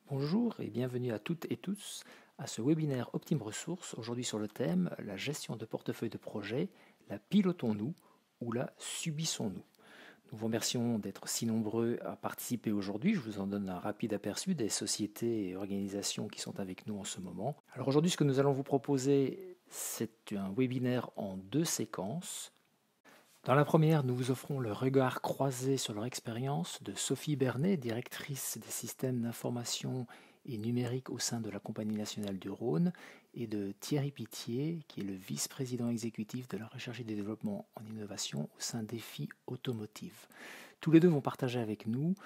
Bonjour et bienvenue à toutes et tous à ce webinaire Optime Ressources, aujourd'hui sur le thème la gestion de portefeuille de projet, la pilotons-nous ou la subissons-nous? Nous vous remercions d'être si nombreux à participer aujourd'hui. Je vous en donne un rapide aperçu des sociétés et organisations qui sont avec nous en ce moment. Alors aujourd'hui, ce que nous allons vous proposer, c'est un webinaire en deux séquences. Dans la première, nous vous offrons le regard croisé sur leur expérience de Sophie Bernet, directrice des systèmes d'information et numérique au sein de la Compagnie nationale du Rhône, et de Thierry Pittier, qui est le vice-président exécutif de la recherche et du développement en innovation au sein d'EFI Automotive. Tous les deux vont partager avec nous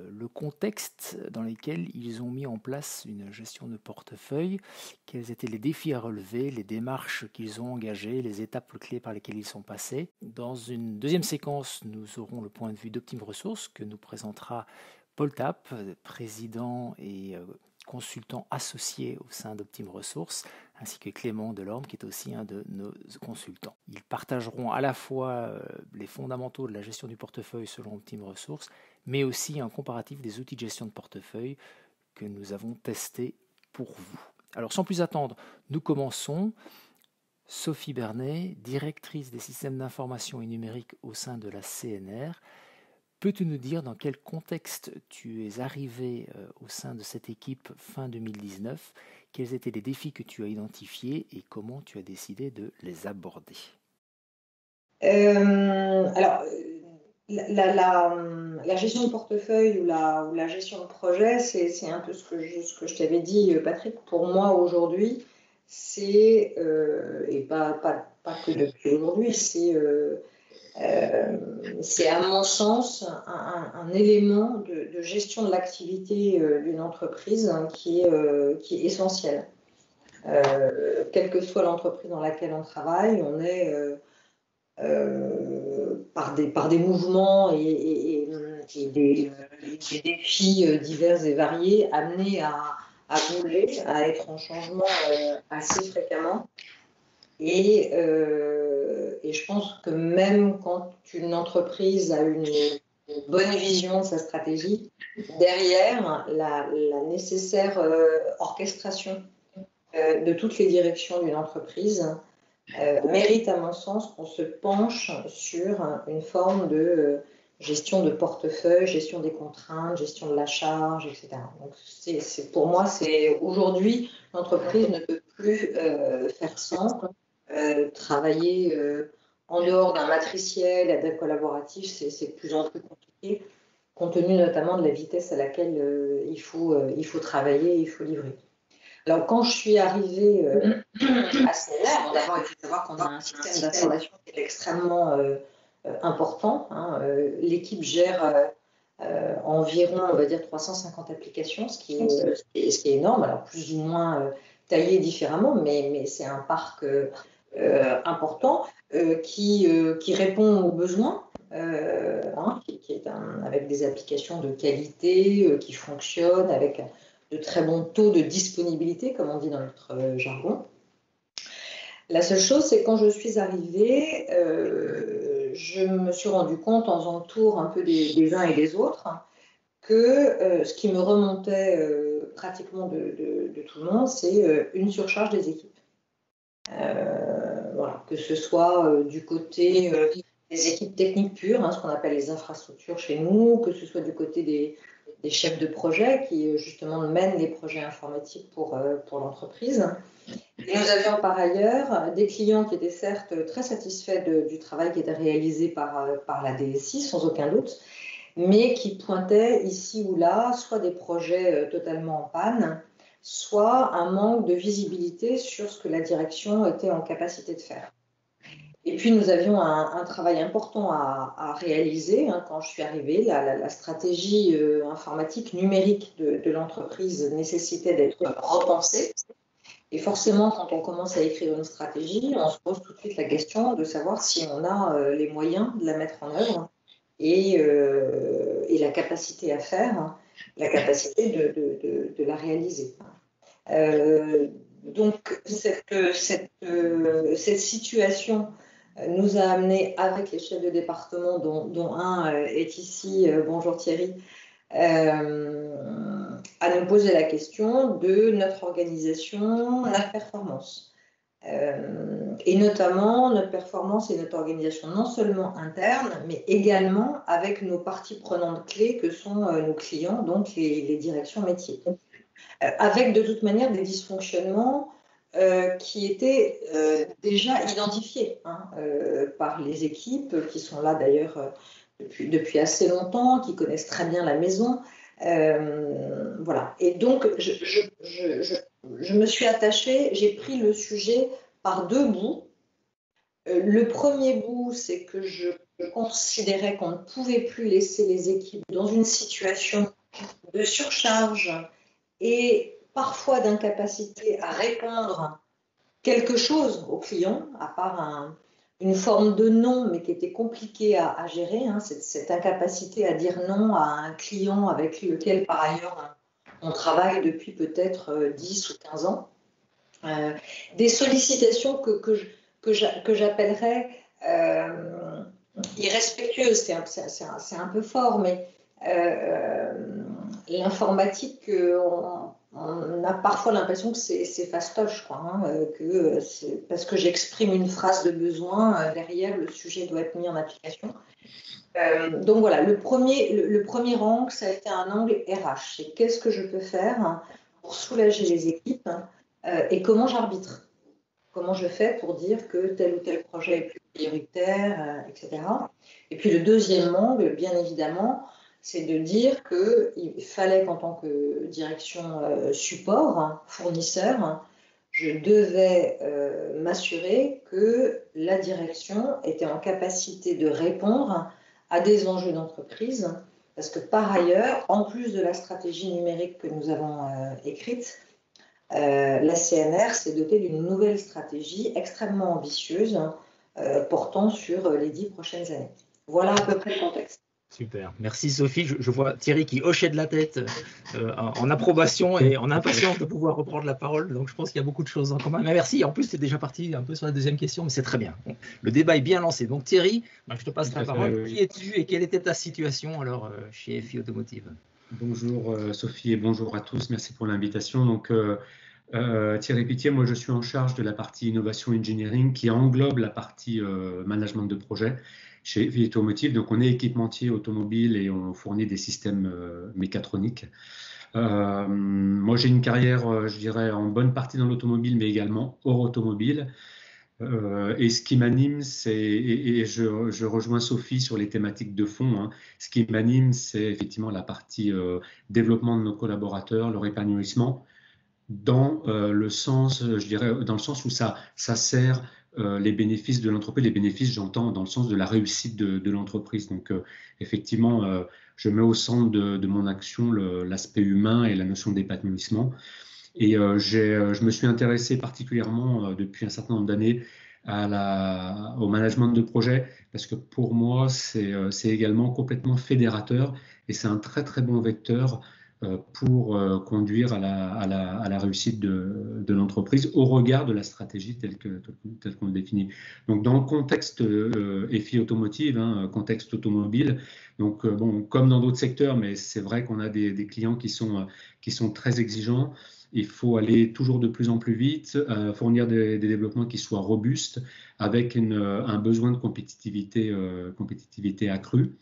le contexte dans lequel ils ont mis en place une gestion de portefeuille, quels étaient les défis à relever, les démarches qu'ils ont engagées, les étapes clés par lesquelles ils sont passés. Dans une deuxième séquence, nous aurons le point de vue d'Optime Ressources que nous présentera Paul Tapp, président et consultant associé au sein d'Optime Ressources, ainsi que Clément Delorme, qui est aussi un de nos consultants. Ils partageront à la fois les fondamentaux de la gestion du portefeuille selon Optime Ressources, mais aussi un comparatif des outils de gestion de portefeuille que nous avons testés pour vous. Alors sans plus attendre, nous commençons. Sophie Bernet, directrice des systèmes d'information et numérique au sein de la CNR. Peux-tu nous dire dans quel contexte tu es arrivée au sein de cette équipe fin 2019? Quels étaient les défis que tu as identifiés et comment tu as décidé de les aborder? Alors, la gestion de portefeuille ou la gestion de projet, c'est un peu ce que je t'avais dit, Patrick. Pour moi, aujourd'hui, c'est, et pas que depuis aujourd'hui, c'est à mon sens un élément de gestion de l'activité d'une entreprise qui est essentiel. Quelle que soit l'entreprise dans laquelle on travaille, on est par des mouvements et des défis divers et variés amenés à bouger, à être en changement assez fréquemment. Et je pense que même quand une entreprise a une bonne vision de sa stratégie, derrière la nécessaire orchestration de toutes les directions d'une entreprise mérite, à mon sens, qu'on se penche sur une forme de gestion de portefeuille, gestion des contraintes, gestion de la charge, etc. Donc, pour moi, aujourd'hui, l'entreprise ne peut plus faire sans. Travailler en dehors d'un matriciel et d'un collaboratif, c'est de plus en plus compliqué, compte tenu notamment de la vitesse à laquelle il faut travailler, il faut livrer. Alors, quand je suis arrivée à CNR, d'abord, il faut savoir qu'on a un système d'information qui est extrêmement important. L'équipe gère environ, on va dire, 350 applications, ce qui est énorme, alors plus ou moins taillé différemment, mais c'est un parc important qui répond aux besoins, qui est avec des applications de qualité, qui fonctionnent avec de très bons taux de disponibilité, comme on dit dans notre jargon. La seule chose, c'est que quand je suis arrivée, je me suis rendu compte en faisant le tour un peu des uns et des autres que ce qui me remontait pratiquement de tout le monde, c'est une surcharge des équipes. Voilà, que ce soit du côté des équipes techniques pures, ce qu'on appelle les infrastructures chez nous, que ce soit du côté des chefs de projet qui justement mènent les projets informatiques pour l'entreprise. Et nous avions par ailleurs des clients qui étaient certes très satisfaits du travail qui était réalisé par la DSI, sans aucun doute, mais qui pointaient ici ou là soit des projets totalement en panne, soit un manque de visibilité sur ce que la direction était en capacité de faire. Et puis nous avions un travail important à réaliser quand je suis arrivée. La stratégie informatique numérique de l'entreprise nécessitait d'être repensée. Et forcément, quand on commence à écrire une stratégie, on se pose tout de suite la question de savoir si on a les moyens de la mettre en œuvre et la capacité à faire, la capacité de la réaliser. Donc, cette situation nous a amené avec les chefs de département, dont un est ici, bonjour Thierry, à nous poser la question de notre organisation, notre performance. Et notamment notre performance et notre organisation non seulement interne, mais également avec nos parties prenantes clés que sont nos clients, donc les directions métiers. Avec de toute manière des dysfonctionnements qui étaient déjà identifiés par les équipes qui sont là d'ailleurs depuis assez longtemps, qui connaissent très bien la maison. Voilà. Et donc, je me suis attachée, j'ai pris le sujet par deux bouts. Le premier bout, c'est que je considérais qu'on ne pouvait plus laisser les équipes dans une situation de surcharge et parfois d'incapacité à répondre quelque chose aux clients, à part une forme de non, mais qui était compliquée à gérer, cette incapacité à dire non à un client avec lequel, par ailleurs, on travaille depuis peut-être 10 ou 15 ans. Des sollicitations que j'appellerais irrespectueuses, c'est un peu fort, mais l'informatique, on a parfois l'impression que c'est fastoche, quoi, parce que j'exprime une phrase de besoin, derrière, le sujet doit être mis en application. Donc voilà, le premier angle, ça a été un angle RH. C'est qu'est-ce que je peux faire pour soulager les équipes et comment j'arbitre. Comment je fais pour dire que tel ou tel projet est plus prioritaire, etc. Et puis le deuxième angle, bien évidemment, c'est de dire qu'il fallait qu'en tant que direction support, fournisseur, je devais m'assurer que la direction était en capacité de répondre à des enjeux d'entreprise, parce que par ailleurs, en plus de la stratégie numérique que nous avons écrite, la CNR s'est dotée d'une nouvelle stratégie extrêmement ambitieuse portant sur les 10 prochaines années. Voilà à peu près le contexte. Super, merci Sophie. Je vois Thierry qui hochait de la tête en approbation et en impatience de pouvoir reprendre la parole. Donc je pense qu'il y a beaucoup de choses en commun. Mais merci. En plus, tu es déjà parti un peu sur la deuxième question, mais c'est très bien. Bon, le débat est bien lancé. Donc Thierry, je te passe la parole. Qui es-tu et quelle était ta situation alors chez FI Automotive? Bonjour Sophie et bonjour à tous. Merci pour l'invitation. Donc Thierry Pitié, moi je suis en charge de la partie innovation engineering qui englobe la partie management de projet chez FI Automotive. Donc on est équipementier automobile et on fournit des systèmes mécatroniques. Moi j'ai une carrière, je dirais, en bonne partie dans l'automobile, mais également hors automobile. Et ce qui m'anime, et je rejoins Sophie sur les thématiques de fond, ce qui m'anime, c'est effectivement la partie développement de nos collaborateurs, leur épanouissement, dans le sens, je dirais, dans le sens où ça sert les bénéfices de l'entreprise. Les bénéfices, j'entends, dans le sens de la réussite de l'entreprise. Donc, effectivement, je mets au centre de mon action l'aspect humain et la notion d'épanouissement. Et je me suis intéressé particulièrement depuis un certain nombre d'années au management de projet, parce que pour moi, c'est également complètement fédérateur et c'est un très très bon vecteur pour conduire à la réussite de l'entreprise au regard de la stratégie telle qu'on le définit. Donc dans le contexte FI automotive, contexte automobile, donc bon, comme dans d'autres secteurs, mais c'est vrai qu'on a des clients qui sont très exigeants. Il faut aller toujours de plus en plus vite, fournir des développements qui soient robustes, avec un besoin de compétitivité accrue.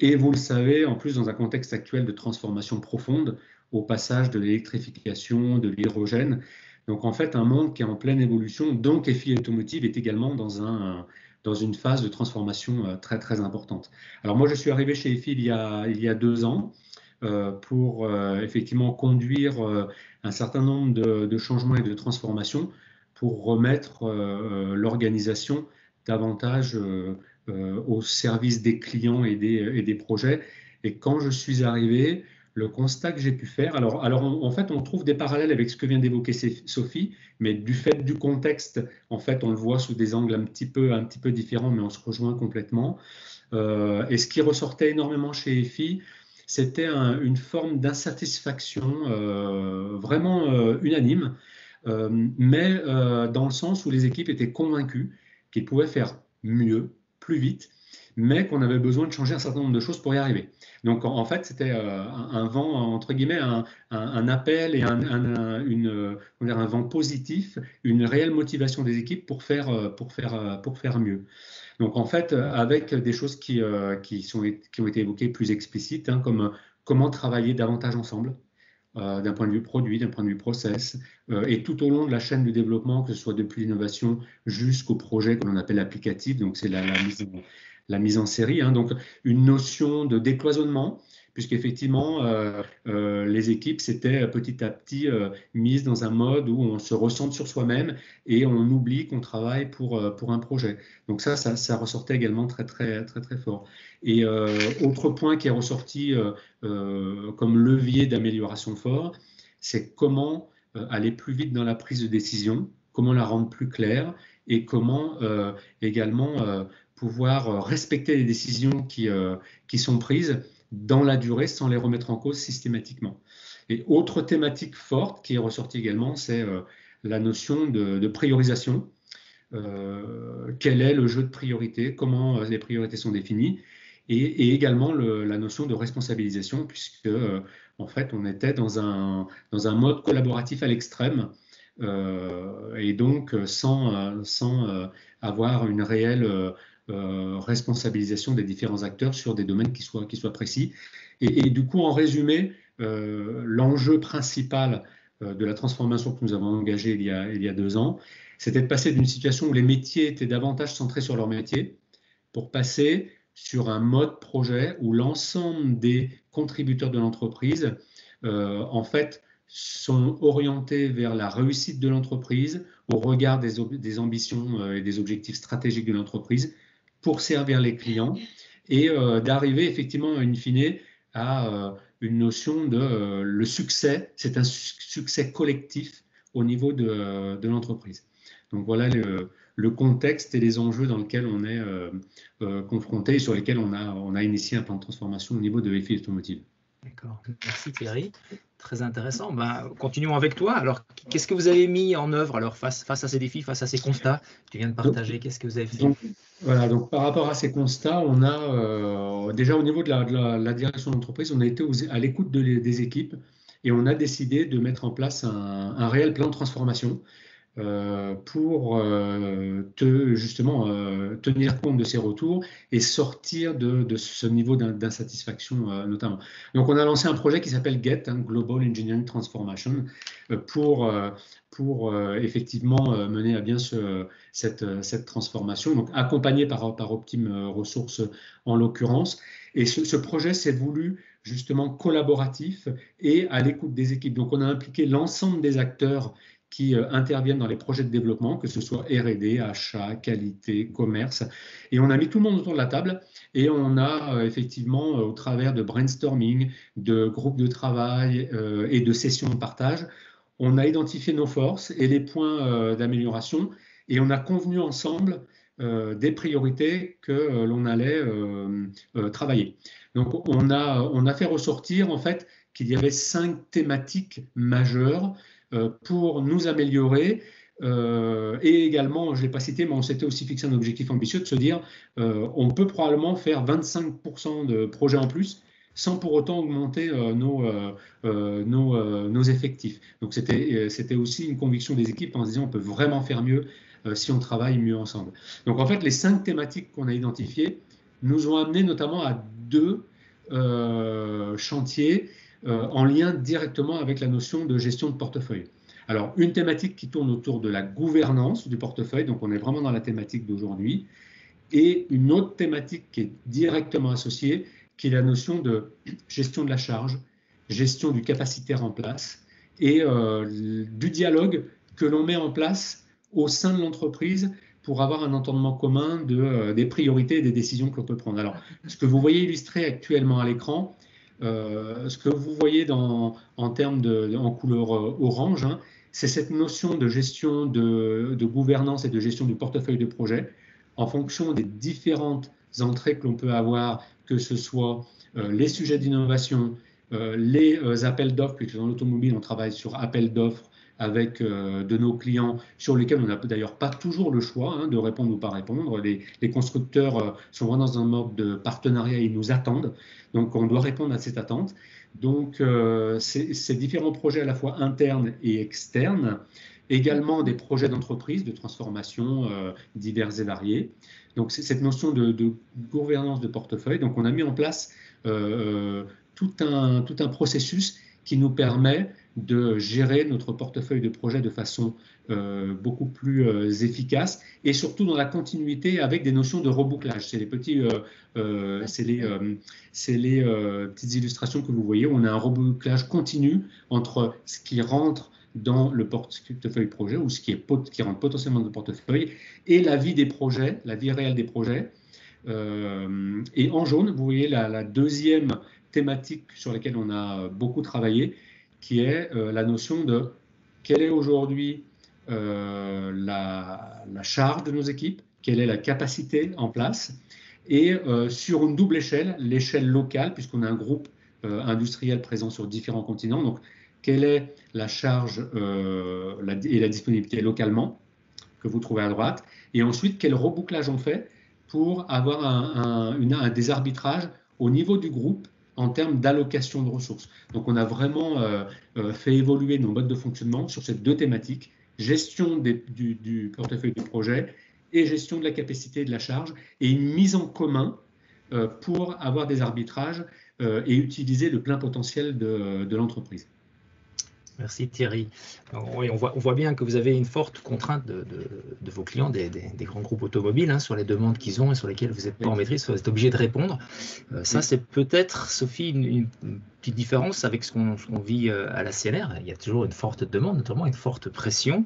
Et vous le savez, en plus, dans un contexte actuel de transformation profonde, au passage de l'électrification, de l'hydrogène. Donc, en fait, un monde qui est en pleine évolution. Donc, FI Automotive est également dans une phase de transformation très, très importante. Alors, moi, je suis arrivé chez FI il y a 2 ans pour effectivement conduire un certain nombre de changements et de transformations pour remettre l'organisation davantage au service des clients et des projets. Et quand je suis arrivé, le constat que j'ai pu faire, alors en fait, on trouve des parallèles avec ce que vient d'évoquer Sophie, mais du fait du contexte, en fait, on le voit sous des angles un petit peu différents, mais on se rejoint complètement. Et ce qui ressortait énormément chez FI, c'était une forme d'insatisfaction vraiment unanime, mais dans le sens où les équipes étaient convaincues qu'ils pouvaient faire mieux, plus vite, mais qu'on avait besoin de changer un certain nombre de choses pour y arriver. Donc en fait, c'était un vent, entre guillemets, un appel et un vent positif, une réelle motivation des équipes pour faire mieux. Donc en fait, avec des choses qui ont été évoquées plus explicites, hein, comme comment travailler davantage ensemble, d'un point de vue produit, d'un point de vue process, et tout au long de la chaîne du développement, que ce soit depuis l'innovation jusqu'au projet que l'on appelle applicatif, donc c'est la mise en série, hein, donc une notion de décloisonnement, puisqu'effectivement, les équipes s'étaient petit à petit mises dans un mode où on se recentre sur soi-même et on oublie qu'on travaille pour un projet. Donc ça ressortait également très, très, très, très fort. Et autre point qui est ressorti comme levier d'amélioration fort, c'est comment aller plus vite dans la prise de décision, comment la rendre plus claire et comment également pouvoir respecter les décisions qui sont prises dans la durée sans les remettre en cause systématiquement. Et autre thématique forte qui est ressortie également, c'est la notion de priorisation. Quel est le jeu de priorité, comment les priorités sont définies, et également la notion de responsabilisation, puisque en fait on était dans un mode collaboratif à l'extrême, et donc sans avoir une réelle responsabilisation des différents acteurs sur des domaines qui soient précis. Et du coup, en résumé, l'enjeu principal de la transformation que nous avons engagée il y a 2 ans, c'était de passer d'une situation où les métiers étaient davantage centrés sur leur métier pour passer sur un mode projet où l'ensemble des contributeurs de l'entreprise, en fait, sont orientés vers la réussite de l'entreprise au regard des ambitions et des objectifs stratégiques de l'entreprise pour servir les clients et d'arriver effectivement, in fine, à une notion de le succès, c'est un succès collectif au niveau de l'entreprise. Donc voilà le contexte et les enjeux dans lesquels on est confronté et sur lesquels on a initié un plan de transformation au niveau de FI Automotive. D'accord, merci Thierry, très intéressant. Continuons avec toi. Alors, qu'est-ce que vous avez mis en œuvre alors face à ces défis, face à ces constats que tu viens de partager? Qu'est-ce que vous avez fait? Donc par rapport à ces constats, on a déjà au niveau de la direction d'entreprise, on a été à l'écoute des équipes et on a décidé de mettre en place un réel plan de transformation pour justement tenir compte de ces retours et sortir de ce niveau d'insatisfaction notamment. Donc on a lancé un projet qui s'appelle GET, hein, Global Engineering Transformation, pour effectivement mener à bien cette transformation, donc accompagné par Optime Ressources en l'occurrence. Et ce projet s'est voulu justement collaboratif et à l'écoute des équipes. Donc on a impliqué l'ensemble des acteurs qui interviennent dans les projets de développement, que ce soit R&D, achat, qualité, commerce. Et on a mis tout le monde autour de la table et on a effectivement, au travers de brainstorming, de groupes de travail et de sessions de partage, on a identifié nos forces et les points d'amélioration et on a convenu ensemble des priorités que l'on allait travailler. Donc on a fait ressortir en fait qu'il y avait 5 thématiques majeures pour nous améliorer et également, je ne l'ai pas cité, mais on s'était aussi fixé un objectif ambitieux de se dire on peut probablement faire 25% de projets en plus sans pour autant augmenter nos effectifs. Donc c'était aussi une conviction des équipes en se disant on peut vraiment faire mieux si on travaille mieux ensemble. Donc en fait, les 5 thématiques qu'on a identifiées nous ont amené notamment à 2 chantiers en lien directement avec la notion de gestion de portefeuille. Alors, une thématique qui tourne autour de la gouvernance du portefeuille, donc on est vraiment dans la thématique d'aujourd'hui, et une autre thématique qui est directement associée, qui est la notion de gestion de la charge, gestion du capacitaire en place, et du dialogue que l'on met en place au sein de l'entreprise pour avoir un entendement commun des priorités et des décisions que l'on peut prendre. Alors, ce que vous voyez illustré actuellement à l'écran, ce que vous voyez en termes en couleur orange, hein, c'est cette notion de gestion de gouvernance et de gestion du portefeuille de projet en fonction des différentes entrées que l'on peut avoir, que ce soit les sujets d'innovation, les appels d'offres, puisque dans l'automobile, on travaille sur appels d'offres avec de nos clients sur lesquels on n'a d'ailleurs pas toujours le choix de répondre ou pas répondre. Les constructeurs sont vraiment dans un mode de partenariat, ils nous attendent, donc on doit répondre à cette attente. Donc ces différents projets à la fois internes et externes, également des projets d'entreprise, de transformation divers et variés. Donc c'est cette notion de gouvernance de portefeuille. Donc on a mis en place tout un processus qui nous permet de gérer notre portefeuille de projets de façon beaucoup plus efficace et surtout dans la continuité avec des notions de rebouclage. C'est les petites illustrations que vous voyez. On a un rebouclage continu entre ce qui rentre dans le portefeuille projet ou ce qui rentre potentiellement dans le portefeuille et la vie des projets, la vie réelle des projets. Et en jaune, vous voyez la deuxième thématique sur laquelle on a beaucoup travaillé, qui est la notion de quelle est aujourd'hui la charge de nos équipes, quelle est la capacité en place, et sur une double échelle, l'échelle locale, puisqu'on a un groupe industriel présent sur différents continents, donc quelle est la charge et la disponibilité localement, que vous trouvez à droite, et ensuite quel rebouclage on fait pour avoir des arbitrages au niveau du groupe en termes d'allocation de ressources. Donc on a vraiment fait évoluer nos modes de fonctionnement sur ces deux thématiques, gestion du portefeuille de projet et gestion de la capacité et de la charge, et une mise en commun pour avoir des arbitrages et utiliser le plein potentiel de l'entreprise. Merci Thierry. Oui, on voit bien que vous avez une forte contrainte de vos clients, des grands groupes automobiles, sur les demandes qu'ils ont et sur lesquelles vous n'êtes pas en maîtrise, vous êtes obligé de répondre. Ça, c'est peut-être, Sophie, une petite différence avec ce qu'on vit à la CNR. Il y a toujours une forte demande, notamment une forte pression,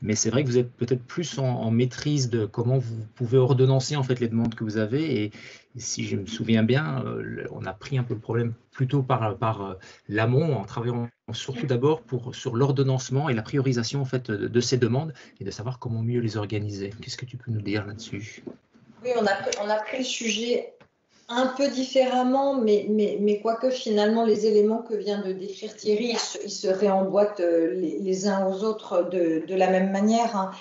mais c'est vrai que vous êtes peut-être plus en maîtrise de comment vous pouvez ordonnancer en fait les demandes que vous avez. Et si je me souviens bien, on a pris un peu le problème plutôt par l'amont, en travaillant surtout d'abord sur l'ordonnancement et la priorisation en fait de ces demandes et de savoir comment mieux les organiser. Qu'est-ce que tu peux nous dire là-dessus? Oui, on a pris le sujet un peu différemment, mais quoique finalement les éléments que vient de décrire Thierry, ils se réemboîtent les uns aux autres de la même manière.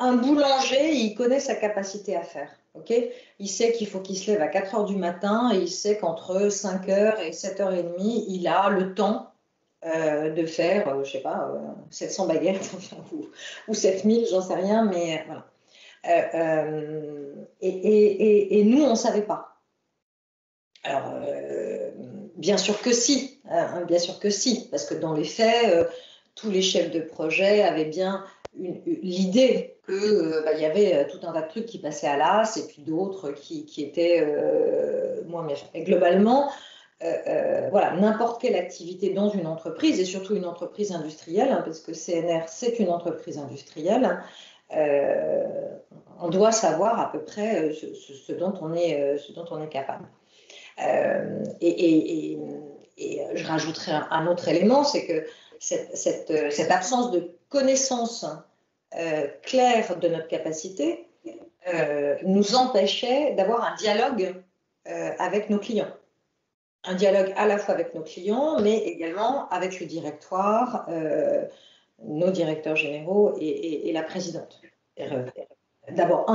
Un boulanger, il connaît sa capacité à faire. Okay, il sait qu'il faut qu'il se lève à 4 h du matin et il sait qu'entre 5 h et 7 h 30, il a le temps de faire, je sais pas, 700 baguettes ou 7000, j'en sais rien, mais voilà. Et nous, on ne savait pas. Alors, bien sûr que si, parce que dans les faits, tous les chefs de projet avaient bien l'idée qu'il y avait tout un tas de trucs qui passaient à l'as et puis d'autres qui étaient moins méchants. Et globalement, voilà, n'importe quelle activité dans une entreprise, et surtout une entreprise industrielle, parce que CNR, c'est une entreprise industrielle, on doit savoir à peu près ce dont on est capable. Et je rajouterai un autre élément, c'est que cette absence de connaissance claire de notre capacité nous empêchait d'avoir un dialogue avec nos clients. Un dialogue à la fois avec nos clients, mais également avec le directoire, nos directeurs généraux et la présidente. D'abord,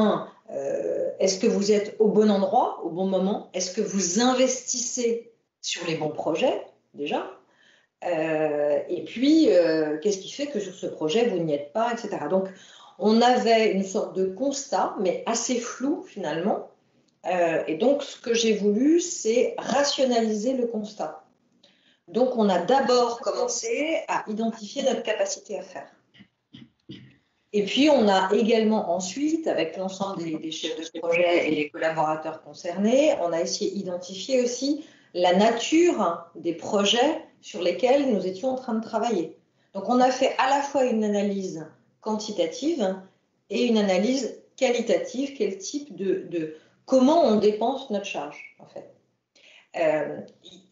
est-ce que vous êtes au bon endroit, au bon moment? Est-ce que vous investissez sur les bons projets, déjà? Et puis, qu'est-ce qui fait que sur ce projet, vous n'y êtes pas, etc. Donc, on avait une sorte de constat, mais assez flou finalement. Et donc, ce que j'ai voulu, c'est rationaliser le constat. Donc, on a d'abord commencé à identifier notre capacité à faire. Et puis, on a également ensuite, avec l'ensemble des chefs de projet et les collaborateurs concernés, on a essayé d'identifier aussi la nature des projets sur lesquels nous étions en train de travailler. Donc, on a fait à la fois une analyse quantitative et une analyse qualitative, quel type comment on dépense notre charge, en fait.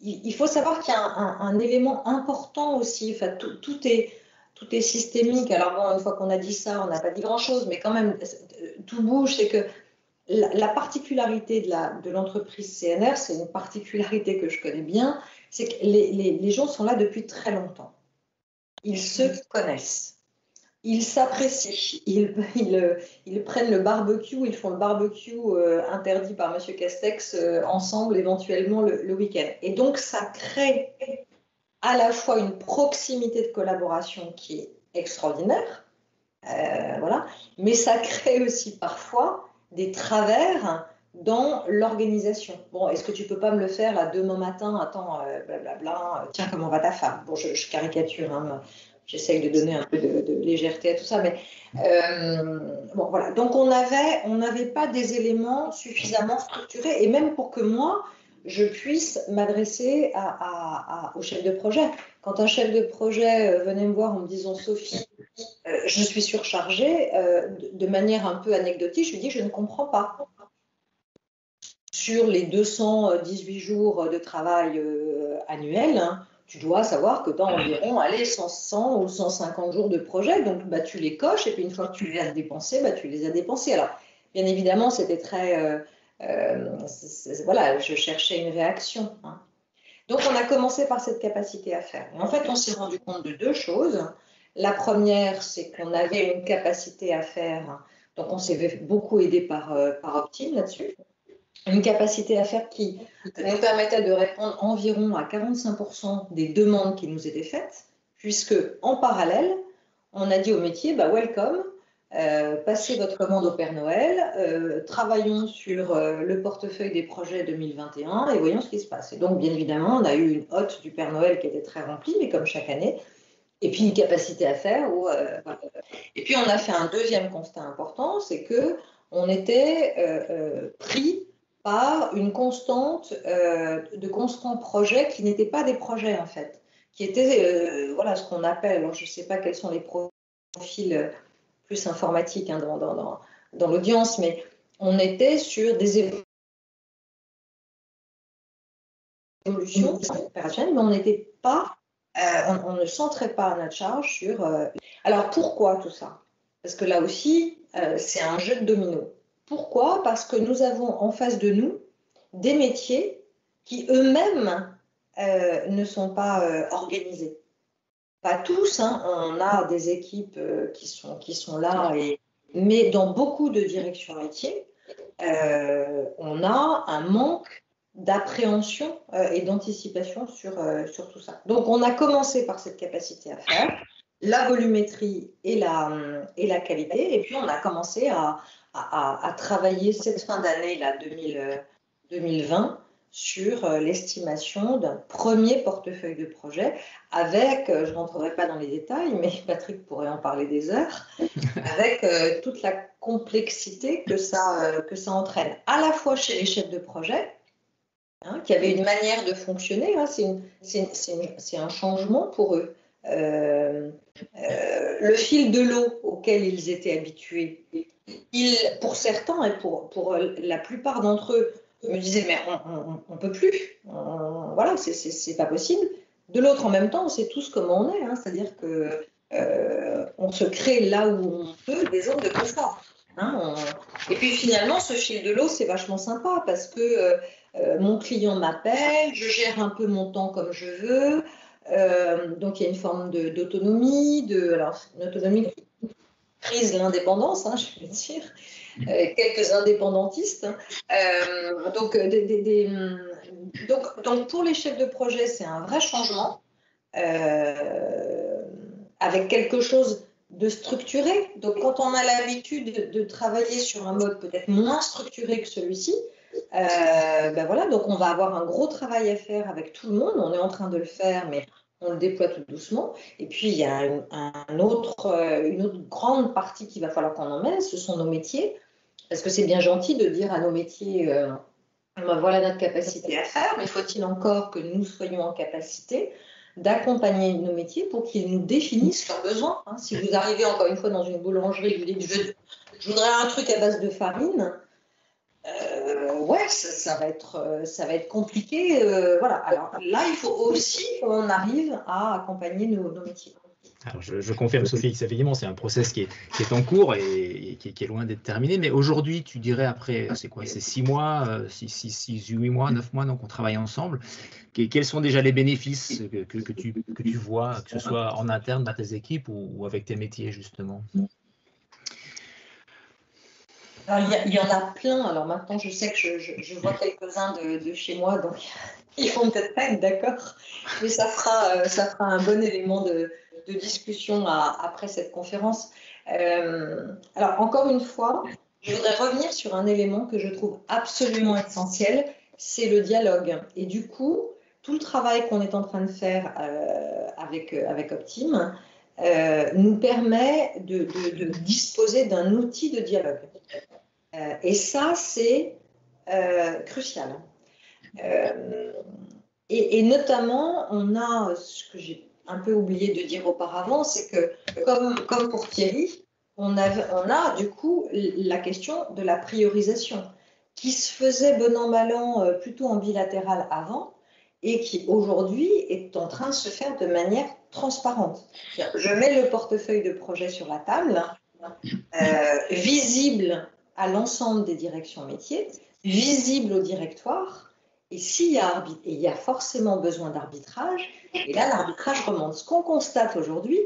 Il faut savoir qu'il y a un élément important aussi, enfin, tout est systémique. Alors bon, une fois qu'on a dit ça, on n'a pas dit grand-chose, mais quand même, tout bouge. C'est que la particularité de l'entreprise CNR, c'est une particularité que je connais bien, c'est que les gens sont là depuis très longtemps. Ils se connaissent. Ils s'apprécient, ils prennent le barbecue, ils font le barbecue interdit par M. Castex ensemble éventuellement le week-end. Et donc ça crée à la fois une proximité de collaboration qui est extraordinaire, voilà, mais ça crée aussi parfois des travers dans l'organisation. Bon, est-ce que tu peux pas me le faire là demain matin? Attends, blablabla, tiens, comment va ta femme? Bon, je caricature, hein, j'essaye de donner un peu de légèreté à tout ça, mais bon, voilà. Donc, on n'avait pas des éléments suffisamment structurés, et même pour que moi, je puisse m'adresser au chef de projet. Quand un chef de projet venait me voir en me disant, Sophie, je suis surchargée, de manière un peu anecdotique, je lui dis, je ne comprends pas. Sur les 218 jours de travail annuels, hein, tu dois savoir que tu as environ 100 ou 150 jours de projet, donc bah, tu les coches, et puis une fois que tu les as dépensés, bah, tu les as dépensés. Alors, bien évidemment, c'était très... voilà, je cherchais une réaction. Hein. Donc, on a commencé par cette capacité à faire. Et en fait, on s'est rendu compte de deux choses. La première, c'est qu'on avait une capacité à faire, donc on s'est beaucoup aidé par Optime là-dessus, une capacité à faire qui nous permettait de répondre environ à 45% des demandes qui nous étaient faites, puisque en parallèle, on a dit au métier, bah, welcome, passez votre commande au Père Noël, travaillons sur le portefeuille des projets 2021 et voyons ce qui se passe. Et donc, bien évidemment, on a eu une hotte du Père Noël qui était très remplie, mais comme chaque année, et puis une capacité à faire. Voilà. Et puis, on a fait un deuxième constat important, c'est qu'on était pris par une constante de constants projets qui n'étaient pas des projets, en fait, qui étaient voilà, ce qu'on appelle, alors je ne sais pas quels sont les profils plus informatiques hein, dans l'audience, mais on était sur des évolutions opérationnelles, mais on n'était pas, on ne centrait pas notre charge sur... Alors pourquoi tout ça? Parce que là aussi, c'est un jeu de domino. Pourquoi? Parce que nous avons en face de nous des métiers qui eux-mêmes ne sont pas organisés. Pas tous, hein, on a des équipes qui sont là, mais dans beaucoup de directions métiers, on a un manque d'appréhension et d'anticipation sur tout ça. Donc, on a commencé par cette capacité à faire, la volumétrie et la qualité, et puis on a commencé à travailler cette fin d'année, 2020, sur l'estimation d'un premier portefeuille de projet avec, je ne rentrerai pas dans les détails, mais Patrick pourrait en parler des heures, avec toute la complexité que ça entraîne, à la fois chez les chefs de projet, hein, qui avaient une manière de fonctionner, hein, c'est un changement pour eux. Le fil de l'eau auquel ils étaient habitués, pour certains et pour la plupart d'entre eux, me disaient mais on ne peut plus, voilà, c'est pas possible. De l'autre, en même temps, on sait tous comment on est, hein, c'est-à-dire que on se crée là où on peut des zones de confort. Hein, Et puis finalement, ce fil de l'eau, c'est vachement sympa parce que mon client m'appelle, je gère un peu mon temps comme je veux, donc il y a une forme d'autonomie, alors une autonomie qui prise l'indépendance, hein, je vais dire, quelques indépendantistes. Donc pour les chefs de projet, c'est un vrai changement. Avec quelque chose de structuré. Donc, quand on a l'habitude de travailler sur un mode peut-être moins structuré que celui-ci, ben voilà, donc on va avoir un gros travail à faire avec tout le monde. On est en train de le faire, mais on le déploie tout doucement. Et puis, il y a une autre grande partie qu'il va falloir qu'on emmène, ce sont nos métiers. Parce que c'est bien gentil de dire à nos métiers, ben voilà notre capacité à faire, mais faut-il encore que nous soyons en capacité d'accompagner nos métiers pour qu'ils nous définissent leurs besoins. Hein. Si vous arrivez encore une fois dans une boulangerie et vous dites je voudrais un truc à base de farine, ouais, ça va être compliqué. Voilà. Alors là, il faut aussi qu'on arrive à accompagner nos métiers. Alors, je confirme, Sophie, que effectivement, c'est un process qui est en cours et qui est loin d'être terminé. Mais aujourd'hui, tu dirais après, c'est quoi? C'est 6 mois, 8 mois, 9 mois, donc on travaille ensemble. Quels sont déjà les bénéfices que tu vois, que ce soit en interne dans tes équipes ou avec tes métiers, justement? Alors, il y en a plein. Alors maintenant, je sais que je vois quelques-uns de chez moi, donc ils vont peut-être pas être d'accord, mais ça fera un bon élément de discussion après cette conférence. Alors, encore une fois, je voudrais revenir sur un élément que je trouve absolument essentiel, c'est le dialogue. Et du coup, tout le travail qu'on est en train de faire avec Optime nous permet de disposer d'un outil de dialogue. Et ça, c'est crucial. Et notamment, on a, ce que j'ai un peu oublié de dire auparavant, c'est que, comme pour Thierry, on a du coup la question de la priorisation, qui se faisait bon an, mal an, plutôt en bilatéral avant, et qui aujourd'hui est en train de se faire de manière transparente. Je mets le portefeuille de projet sur la table, visible à l'ensemble des directions métiers, visible au directoire, et s'il y a il y a forcément besoin d'arbitrage, et là l'arbitrage remonte. Ce qu'on constate aujourd'hui,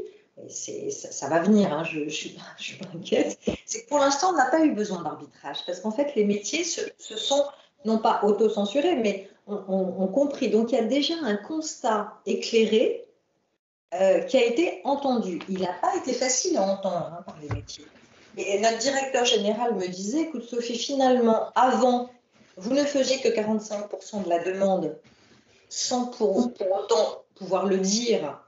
ça va venir, hein, je suis pas inquiète, c'est que pour l'instant on n'a pas eu besoin d'arbitrage, parce qu'en fait les métiers se sont non pas auto-censurés, mais ont compris. Donc il y a déjà un constat éclairé qui a été entendu. Il n'a pas été facile à entendre par les métiers. Et notre directeur général me disait, écoute Sophie, finalement, avant, vous ne faisiez que 45% de la demande sans pour autant pouvoir le dire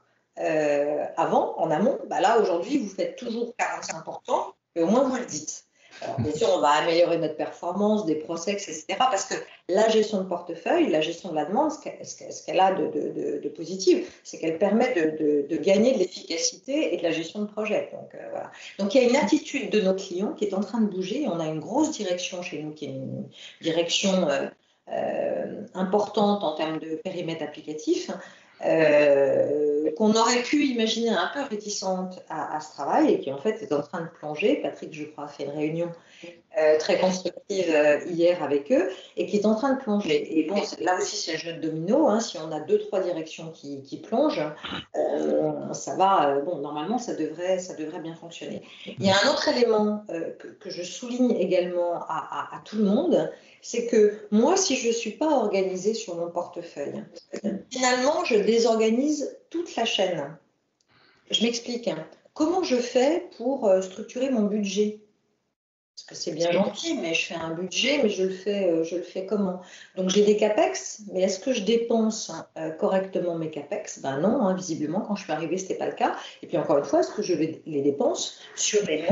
avant, en amont. Bah là, aujourd'hui, vous faites toujours 45%, mais au moins vous le dites. Alors, bien sûr, on va améliorer notre performance, des process, etc. Parce que la gestion de portefeuille, la gestion de la demande, ce qu'elle a de positif, c'est qu'elle permet de gagner de l'efficacité et de la gestion de projet. Donc, voilà. Donc, il y a une attitude de nos clients qui est en train de bouger. On a une grosse direction chez nous, qui est une direction importante en termes de périmètre applicatif. Qu'on aurait pu imaginer un peu réticente à ce travail et qui en fait est en train de plonger. Patrick, je crois, a fait une réunion très constructive hier avec eux et qui est en train de plonger. Et bon, là aussi c'est le jeu de domino, hein. Si on a 2-3 directions qui plongent, ça va, bon, normalement ça devrait bien fonctionner. Il y a un autre élément que je souligne également à tout le monde, c'est que moi, si je ne suis pas organisée sur mon portefeuille, finalement, je désorganise toute la chaîne. Je m'explique. Comment je fais pour structurer mon budget? Parce que c'est bien gentil, mais je fais un budget, mais je le fais comment? Donc j'ai des CAPEX, mais est-ce que je dépense correctement mes CAPEX? Ben non, hein, visiblement, quand je suis arrivée, ce n'était pas le cas. Et puis encore une fois, est-ce que je les dépense sur les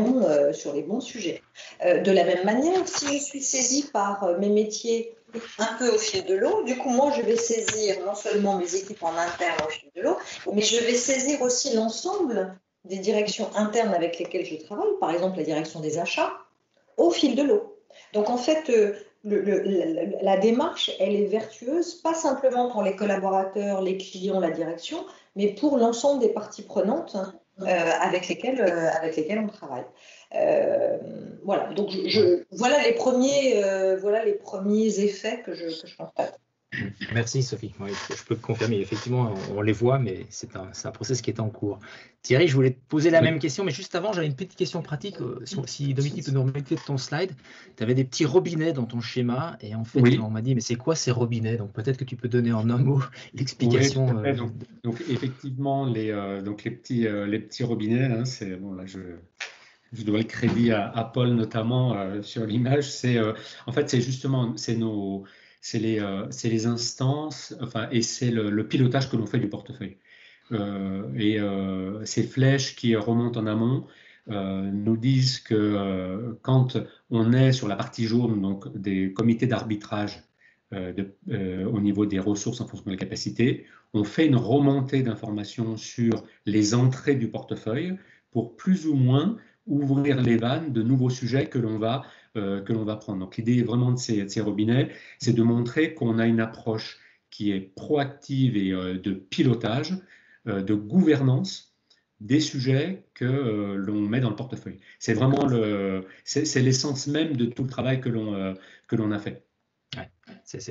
bons sujets? De la même manière, si je suis saisie par mes métiers un peu au fil de l'eau, du coup, moi, je vais saisir non seulement mes équipes en interne au fil de l'eau, mais je vais saisir aussi l'ensemble des directions internes avec lesquelles je travaille, par exemple la direction des achats, au fil de l'eau. Donc en fait, la démarche, elle est vertueuse, pas simplement pour les collaborateurs, les clients, la direction, mais pour l'ensemble des parties prenantes avec lesquelles on travaille. Voilà, donc voilà les premiers effets que je constate. Merci Sophie. Oui, je peux te confirmer, effectivement, on les voit, mais c'est un process qui est en cours. Thierry, je voulais te poser la même question, mais juste avant, j'avais une petite question pratique. Si Dominique peut nous remettre ton slide, tu avais des petits robinets dans ton schéma, et en fait, Oui. on m'a dit, mais c'est quoi ces robinets? Donc peut-être que tu peux donner en un mot l'explication. Oui, tout à fait. Donc effectivement, les petits robinets, hein, c'est bon là je dois le crédit à Paul notamment sur l'image. En fait c'est justement c'est les instances, enfin, et c'est le pilotage que l'on fait du portefeuille. Ces flèches qui remontent en amont nous disent que quand on est sur la partie jaune, donc des comités d'arbitrage au niveau des ressources en fonction de la capacité, on fait une remontée d'informations sur les entrées du portefeuille pour plus ou moins ouvrir les vannes de nouveaux sujets que l'on va prendre. Donc l'idée vraiment de ces robinets, c'est de montrer qu'on a une approche qui est proactive et de pilotage, de gouvernance des sujets que l'on met dans le portefeuille. C'est vraiment c'est l'essence même de tout le travail que l'on a fait. Ouais.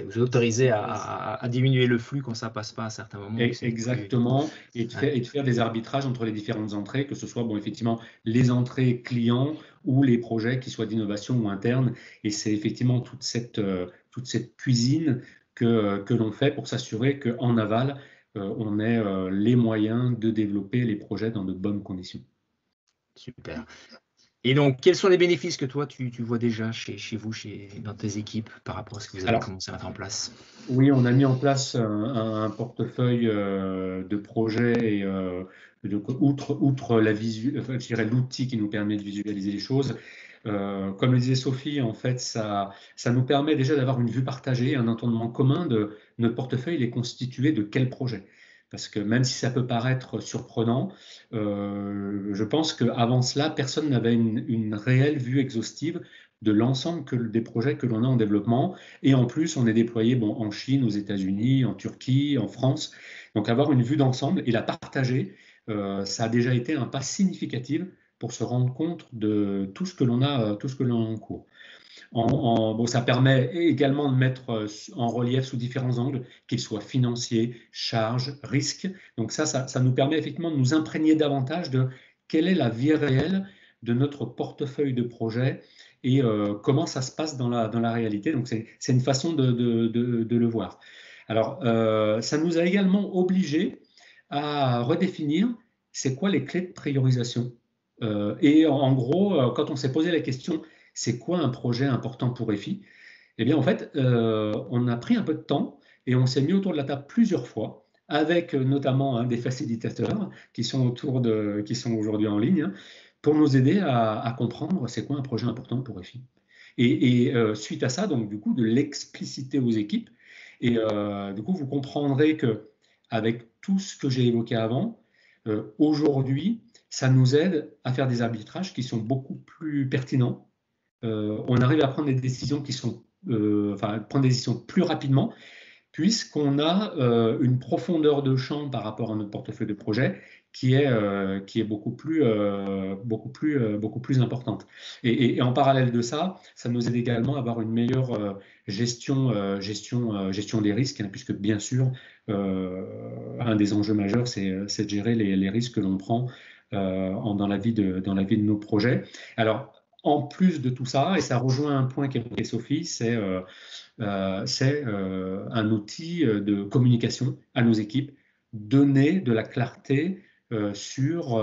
Vous autorisez à diminuer le flux quand ça ne passe pas à un certain moment. Exactement, et de faire des arbitrages entre les différentes entrées, que ce soit effectivement les entrées clients ou les projets qui soient d'innovation ou internes. Et c'est effectivement toute cette cuisine que l'on fait pour s'assurer qu'en aval, on ait les moyens de développer les projets dans de bonnes conditions. Super. Et donc, quels sont les bénéfices que toi, tu vois déjà chez vous, dans tes équipes, par rapport à ce que vous avez commencé à mettre en place? Oui, on a mis en place un portefeuille de projets et outre je dirais l'outil qui nous permet de visualiser les choses. Comme le disait Sophie, en fait, ça nous permet déjà d'avoir une vue partagée, un entendement commun de notre portefeuille, il est constitué de quels projets. Parce que même si ça peut paraître surprenant, je pense qu'avant cela, personne n'avait une réelle vue exhaustive de l'ensemble des projets que l'on a en développement. Et en plus, on est déployé en Chine, aux États-Unis, en Turquie, en France. Donc avoir une vue d'ensemble et la partager, ça a déjà été un pas significatif pour se rendre compte de tout ce que l'on a en cours. Ça permet également de mettre en relief sous différents angles, qu'ils soient financiers, charges, risques. Donc ça nous permet effectivement de nous imprégner davantage de quelle est la vie réelle de notre portefeuille de projets et comment ça se passe dans la réalité. Donc c'est une façon de le voir. Alors, ça nous a également obligés à redéfinir c'est quoi les clés de priorisation. Et en gros, quand on s'est posé la question c'est quoi un projet important pour EFI? Eh bien, en fait, on a pris un peu de temps et on s'est mis autour de la table plusieurs fois avec notamment des facilitateurs qui sont aujourd'hui en ligne pour nous aider à comprendre c'est quoi un projet important pour EFI. Et suite à ça, donc du coup, de l'expliciter aux équipes. Et du coup, vous comprendrez que avec tout ce que j'ai évoqué avant, aujourd'hui, ça nous aide à faire des arbitrages qui sont beaucoup plus pertinents. On arrive à prendre des décisions prendre des décisions plus rapidement, puisqu'on a une profondeur de champ par rapport à notre portefeuille de projet qui est beaucoup plus importante. Et en parallèle de ça, ça nous aide également à avoir une meilleure gestion des risques, puisque bien sûr, un des enjeux majeurs, c'est de gérer les risques que l'on prend dans la vie de nos projets. Alors, en plus de tout ça, et ça rejoint un point qu'évoquait Sophie, c'est un outil de communication à nos équipes, donner de la clarté sur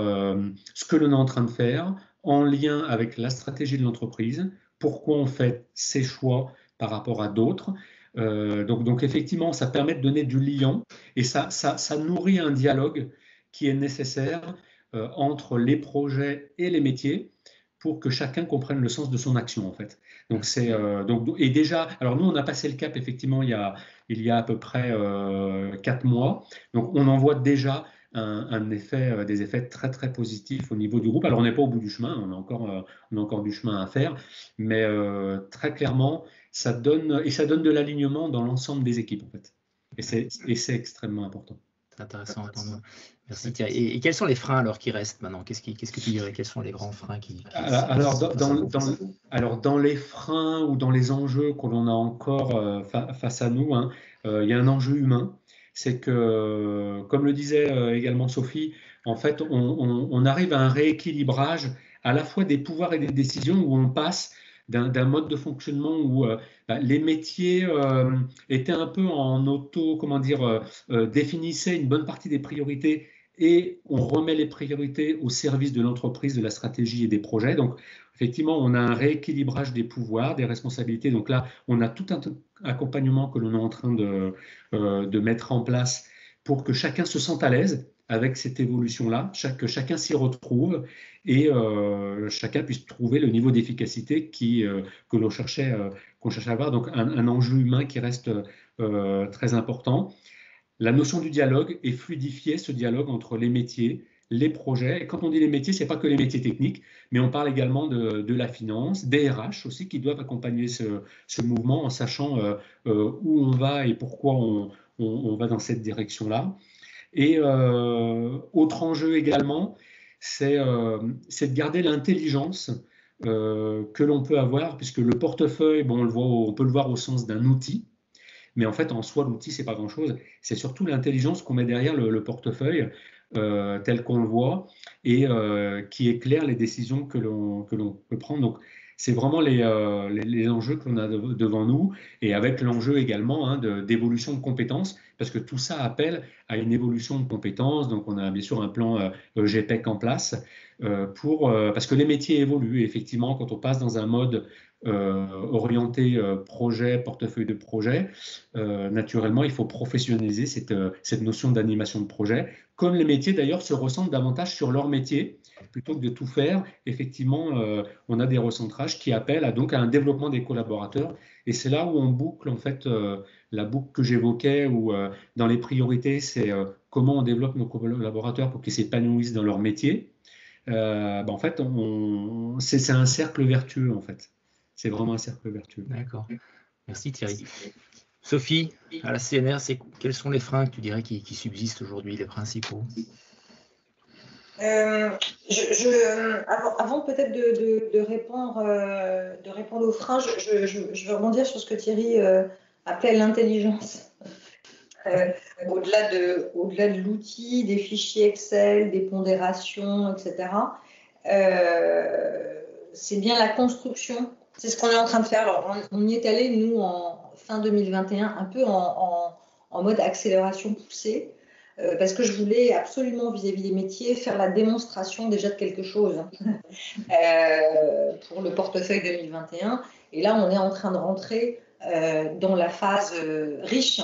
ce que l'on est en train de faire en lien avec la stratégie de l'entreprise, pourquoi on fait ces choix par rapport à d'autres. Donc effectivement, ça permet de donner du liant et ça nourrit un dialogue qui est nécessaire entre les projets et les métiers pour que chacun comprenne le sens de son action en fait. Donc et déjà, alors nous on a passé le cap effectivement il y a à peu près 4 mois. Donc on en voit déjà des effets très très positifs au niveau du groupe. Alors on n'est pas au bout du chemin, on a encore du chemin à faire, mais très clairement ça donne de l'alignement dans l'ensemble des équipes en fait. Et c'est extrêmement important. C'est intéressant à entendre. Merci Thierry. Et quels sont les freins alors qui restent maintenant? Qu'est-ce que tu dirais? Quels sont les grands freins alors, dans les freins ou dans les enjeux que l'on a encore face à nous, il y a un enjeu humain. C'est que, comme le disait également Sophie, en fait, on arrive à un rééquilibrage à la fois des pouvoirs et des décisions où on passe d'un mode de fonctionnement où les métiers étaient un peu en définissaient une bonne partie des priorités et on remet les priorités au service de l'entreprise, de la stratégie et des projets. Donc, effectivement, on a un rééquilibrage des pouvoirs, des responsabilités. Donc là, on a tout un accompagnement que l'on est en train de mettre en place pour que chacun se sente à l'aise avec cette évolution-là, que chacun s'y retrouve et chacun puisse trouver le niveau d'efficacité que l'on cherchait à avoir. Donc un enjeu humain qui reste très important. La notion du dialogue est fluidifier ce dialogue entre les métiers, les projets. Et quand on dit les métiers, ce n'est pas que les métiers techniques, mais on parle également de la finance, des RH aussi qui doivent accompagner ce mouvement en sachant où on va et pourquoi on va dans cette direction-là. Et autre enjeu également, c'est de garder l'intelligence que l'on peut avoir, puisque le portefeuille, bon, on peut le voir au sens d'un outil, mais en fait, en soi, l'outil, c'est pas grand-chose. C'est surtout l'intelligence qu'on met derrière le portefeuille, tel qu'on le voit, et qui éclaire les décisions que l'on peut prendre. Donc, c'est vraiment les enjeux que l'on a devant nous, et avec l'enjeu également d'évolution de compétences, parce que tout ça appelle à une évolution de compétences. Donc, on a bien sûr un plan GPEC en place, parce que les métiers évoluent. Et effectivement, quand on passe dans un mode orienté projet, portefeuille de projet, naturellement, il faut professionnaliser cette notion d'animation de projet. Comme les métiers, d'ailleurs, se ressentent davantage sur leur métier, plutôt que de tout faire. Effectivement, on a des recentrages qui appellent donc à un développement des collaborateurs. Et c'est là où on boucle, en fait, la boucle que j'évoquais, où dans les priorités, c'est comment on développe nos collaborateurs pour qu'ils s'épanouissent dans leur métier. En fait, c'est un cercle vertueux, en fait. C'est vraiment un cercle vertueux. D'accord. Merci Thierry. Sophie, à la CNR, quels sont les freins que tu dirais qui subsistent aujourd'hui, les principaux? Avant peut-être de répondre aux freins, je veux rebondir sur ce que Thierry appelait l'intelligence. Au-delà de l'outil, des fichiers Excel, des pondérations, etc., c'est bien la construction. C'est ce qu'on est en train de faire. Alors, on y est allé, nous, en fin 2021, un peu en mode accélération poussée, parce que je voulais absolument, vis-à-vis des métiers, faire la démonstration déjà de quelque chose pour le portefeuille 2021. Et là, on est en train de rentrer dans la phase riche,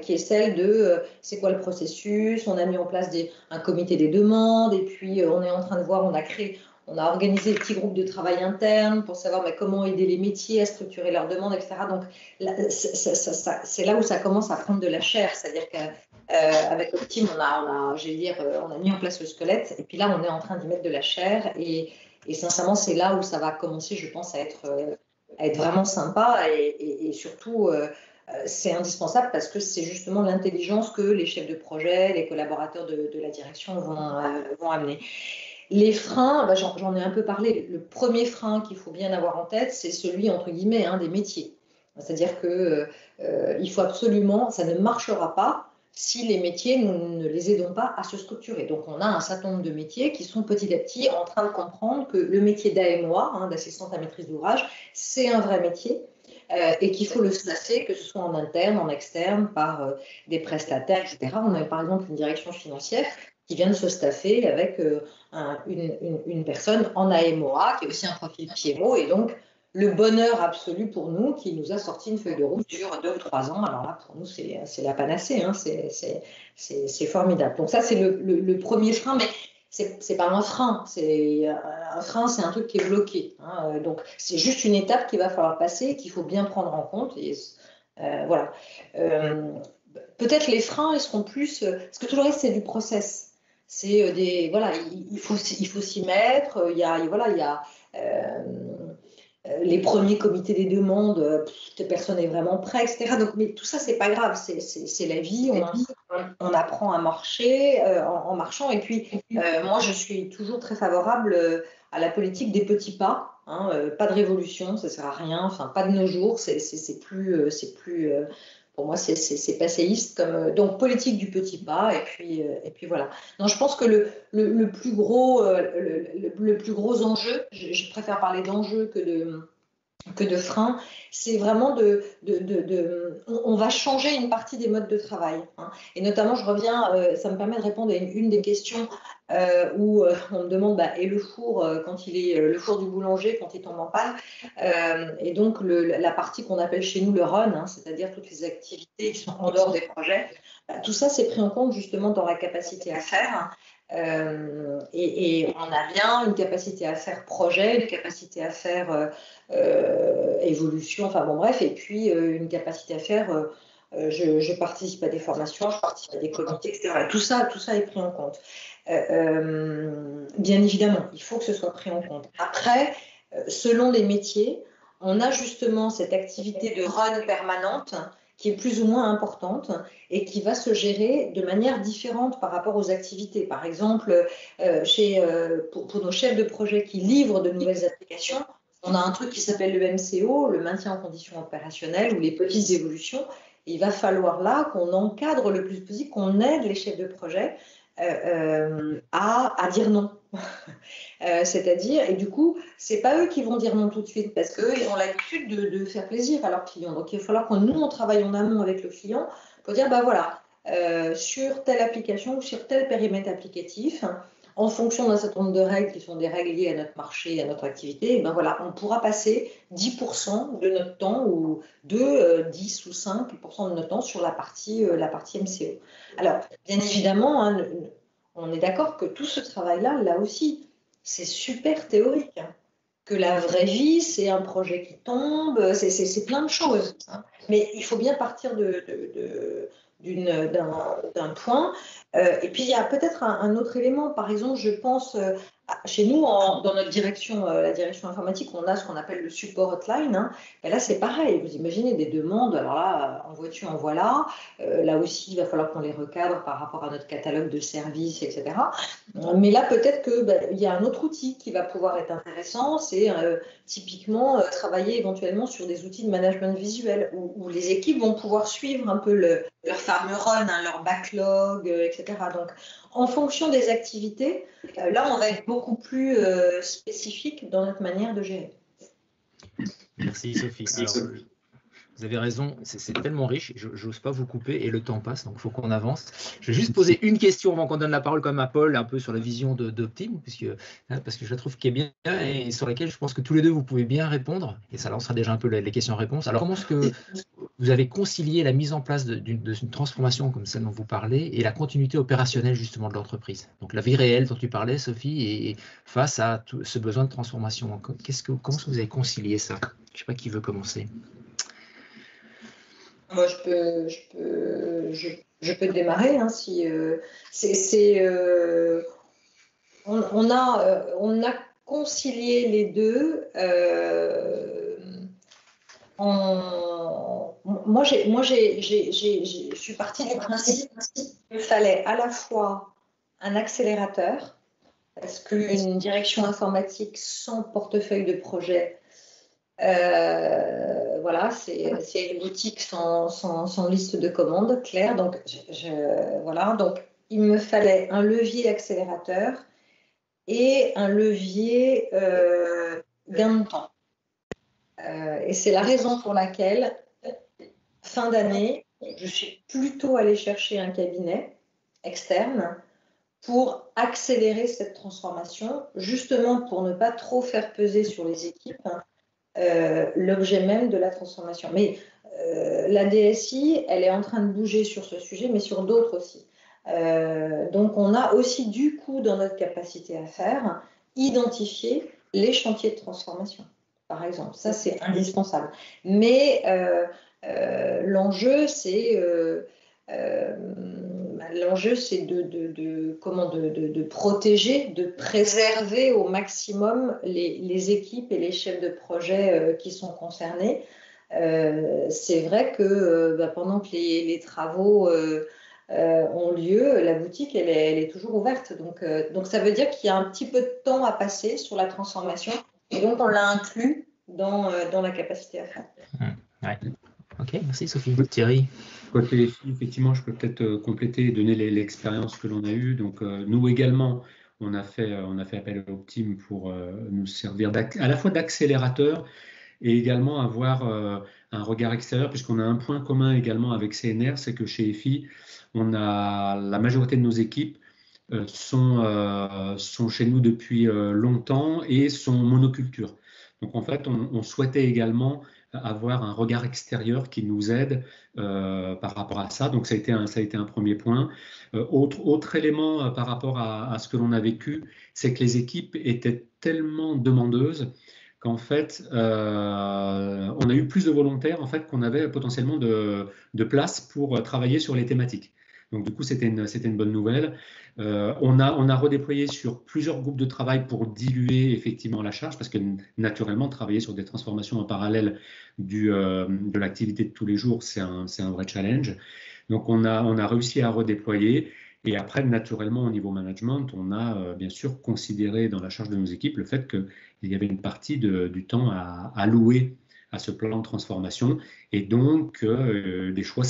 qui est celle de c'est quoi le processus. On a mis en place un comité des demandes, et puis on est en train de voir, on a organisé des petits groupes de travail internes pour savoir comment aider les métiers à structurer leurs demandes, etc. Donc, c'est là où ça commence à prendre de la chair. C'est-à-dire qu'avec Optim, on a mis en place le squelette, et puis là, on est en train d'y mettre de la chair. Et sincèrement, c'est là où ça va commencer, je pense, à être vraiment sympa. Et surtout, c'est indispensable parce que c'est justement l'intelligence que les chefs de projet, les collaborateurs de la direction vont amener. Les freins, j'en ai un peu parlé. Le premier frein qu'il faut bien avoir en tête, c'est celui, entre guillemets, des métiers. C'est-à-dire qu'il faut absolument, ça ne marchera pas si les métiers, nous ne les aidons pas à se structurer. Donc, on a un certain nombre de métiers qui sont petit à petit en train de comprendre que le métier d'AMOA, d'assistante à maîtrise d'ouvrage, c'est un vrai métier. Et qu'il faut le staffer, que ce soit en interne, en externe, par des prestataires, etc. On a par exemple une direction financière qui vient de se staffer avec une personne en AMOA, qui est aussi un profil PMO, et donc le bonheur absolu pour nous, qui nous a sorti une feuille de route sur 2 ou 3 ans. Alors là, pour nous, c'est la panacée, c'est formidable. Donc ça, c'est le premier frein, mais c'est pas un frein. Un frein, c'est un truc qui est bloqué. Donc c'est juste une étape qu'il va falloir passer, qu'il faut bien prendre en compte. Et voilà. Peut-être les freins, ils seront plus. Parce que tout le reste, c'est du process. C'est il faut s'y mettre. Il y a les premiers comités des demandes, personne n'est vraiment prêt, etc. Donc, mais tout ça, c'est pas grave, c'est la vie. On apprend à marcher en marchant. Et puis, moi, je suis toujours très favorable à la politique des petits pas. Pas de révolution, ça sert à rien. Enfin, pas de nos jours. C'est plus pour moi, c'est passéiste. Donc, politique du petit pas. Et puis voilà. Non, je pense que le plus gros enjeu, je préfère parler d'enjeu que de frein, c'est vraiment on va changer une partie des modes de travail. Et notamment, je reviens, ça me permet de répondre à une des questions où on me demande, et le four, quand le four du boulanger, quand il tombe en panne, et donc la partie qu'on appelle chez nous le run, c'est-à-dire toutes les activités qui sont en dehors des projets, tout ça, c'est pris en compte justement dans la capacité à faire. Et on a bien une capacité à faire projet, une capacité à faire évolution, enfin bon bref, et puis une capacité à faire je participe à des formations, je participe à des comités, etc. Tout ça est pris en compte. Bien évidemment, il faut que ce soit pris en compte. Après, selon les métiers, on a justement cette activité de run permanente qui est plus ou moins importante et qui va se gérer de manière différente par rapport aux activités. Par exemple, pour nos chefs de projet qui livrent de nouvelles applications, on a un truc qui s'appelle le MCO, le maintien en condition opérationnelle, ou les petites évolutions. Et il va falloir là qu'on encadre le plus possible, qu'on aide les chefs de projet à dire non. C'est-à-dire, et du coup, c'est pas eux qui vont dire non tout de suite, parce qu'eux, ils ont l'habitude de faire plaisir à leurs clients. Donc, il va falloir que nous, on travaille en amont avec le client pour dire, bah voilà, sur telle application ou sur tel périmètre applicatif, en fonction d'un certain nombre de règles qui sont des règles liées à notre marché, à notre activité, ben voilà, on pourra passer 10% de notre temps ou 10 ou 5% de notre temps sur la partie MCO. Alors, bien évidemment, hein, on est d'accord que tout ce travail-là, là aussi, c'est super théorique. Hein. Que la vraie vie, c'est un projet qui tombe, c'est plein de choses. Hein. Mais il faut bien partir d'un point. Et puis, il y a peut-être un autre élément. Par exemple, je pense, chez nous, dans notre direction, la direction informatique, on a ce qu'on appelle le support hotline. Hein. Et là, c'est pareil. Vous imaginez des demandes. Alors là, en vois-tu, en voilà. Là aussi, il va falloir qu'on les recadre par rapport à notre catalogue de services, etc. Mais là, peut-être qu'il y a un autre outil qui va pouvoir être intéressant. C'est typiquement travailler éventuellement sur des outils de management visuel où les équipes vont pouvoir suivre un peu leur fameux run, hein, leur backlog, etc. Donc, en fonction des activités, là, on va être beaucoup plus spécifique dans notre manière de gérer. Merci Sophie. Alors, vous avez raison, c'est tellement riche, je n'ose pas vous couper et le temps passe, donc il faut qu'on avance. Je vais juste poser une question avant qu'on donne la parole quand même à Paul, un peu sur la vision d'Optime, parce que je la trouve qui est bien et sur laquelle je pense que tous les deux vous pouvez bien répondre, et ça lancera déjà un peu les questions-réponses. Alors comment est-ce que vous avez concilié la mise en place d'une transformation comme celle dont vous parlez et la continuité opérationnelle justement de l'entreprise? Donc la vie réelle dont tu parlais, Sophie, et face à tout ce besoin de transformation. Comment est-ce que vous avez concilié ça? Je ne sais pas qui veut commencer. Moi, je peux démarrer. Hein, si, on a concilié les deux. Moi, je suis partie du principe qu'il fallait à la fois un accélérateur, parce qu'une direction informatique sans portefeuille de projet, voilà, c'est une boutique sans liste de commandes claire. Donc, voilà, donc il me fallait un levier accélérateur et un levier gain de temps. Et c'est la raison pour laquelle, fin d'année, je suis plutôt allée chercher un cabinet externe pour accélérer cette transformation, justement pour ne pas trop faire peser sur les équipes l'objet même de la transformation. Mais la DSI, elle est en train de bouger sur ce sujet, mais sur d'autres aussi. Donc, on a aussi, du coup, dans notre capacité à faire, identifier les chantiers de transformation, par exemple. Ça, c'est indispensable. Mais l'enjeu, c'est de protéger, de préserver au maximum les équipes et les chefs de projet qui sont concernés. C'est vrai que pendant que les travaux ont lieu, la boutique, elle est toujours ouverte. Donc ça veut dire qu'il y a un petit peu de temps à passer sur la transformation. Et donc, on l'a inclus dans la capacité à faire. Ouais. Ok, merci Sophie. Thierry? Côté FI, effectivement, je peux peut-être compléter et donner l'expérience que l'on a eue. Donc, nous également, on a fait appel à Optime pour nous servir à la fois d'accélérateur et également avoir un regard extérieur, puisqu'on a un point commun également avec CNR, c'est que chez FI, la majorité de nos équipes sont chez nous depuis longtemps et sont monoculture. Donc, en fait, on souhaitait également avoir un regard extérieur qui nous aide par rapport à ça. Donc, ça a été un premier point. Autre élément par rapport à ce que l'on a vécu, c'est que les équipes étaient tellement demandeuses qu'en fait, on a eu plus de volontaires en fait, qu'on avait potentiellement de place pour travailler sur les thématiques. Donc du coup, c'était une bonne nouvelle. On a redéployé sur plusieurs groupes de travail pour diluer effectivement la charge, parce que naturellement, travailler sur des transformations en parallèle de l'activité de tous les jours, c'est un vrai challenge. Donc on a réussi à redéployer. Et après, naturellement, au niveau management, on a bien sûr considéré dans la charge de nos équipes le fait qu'il y avait une partie du temps à allouer à ce plan de transformation, et donc des choix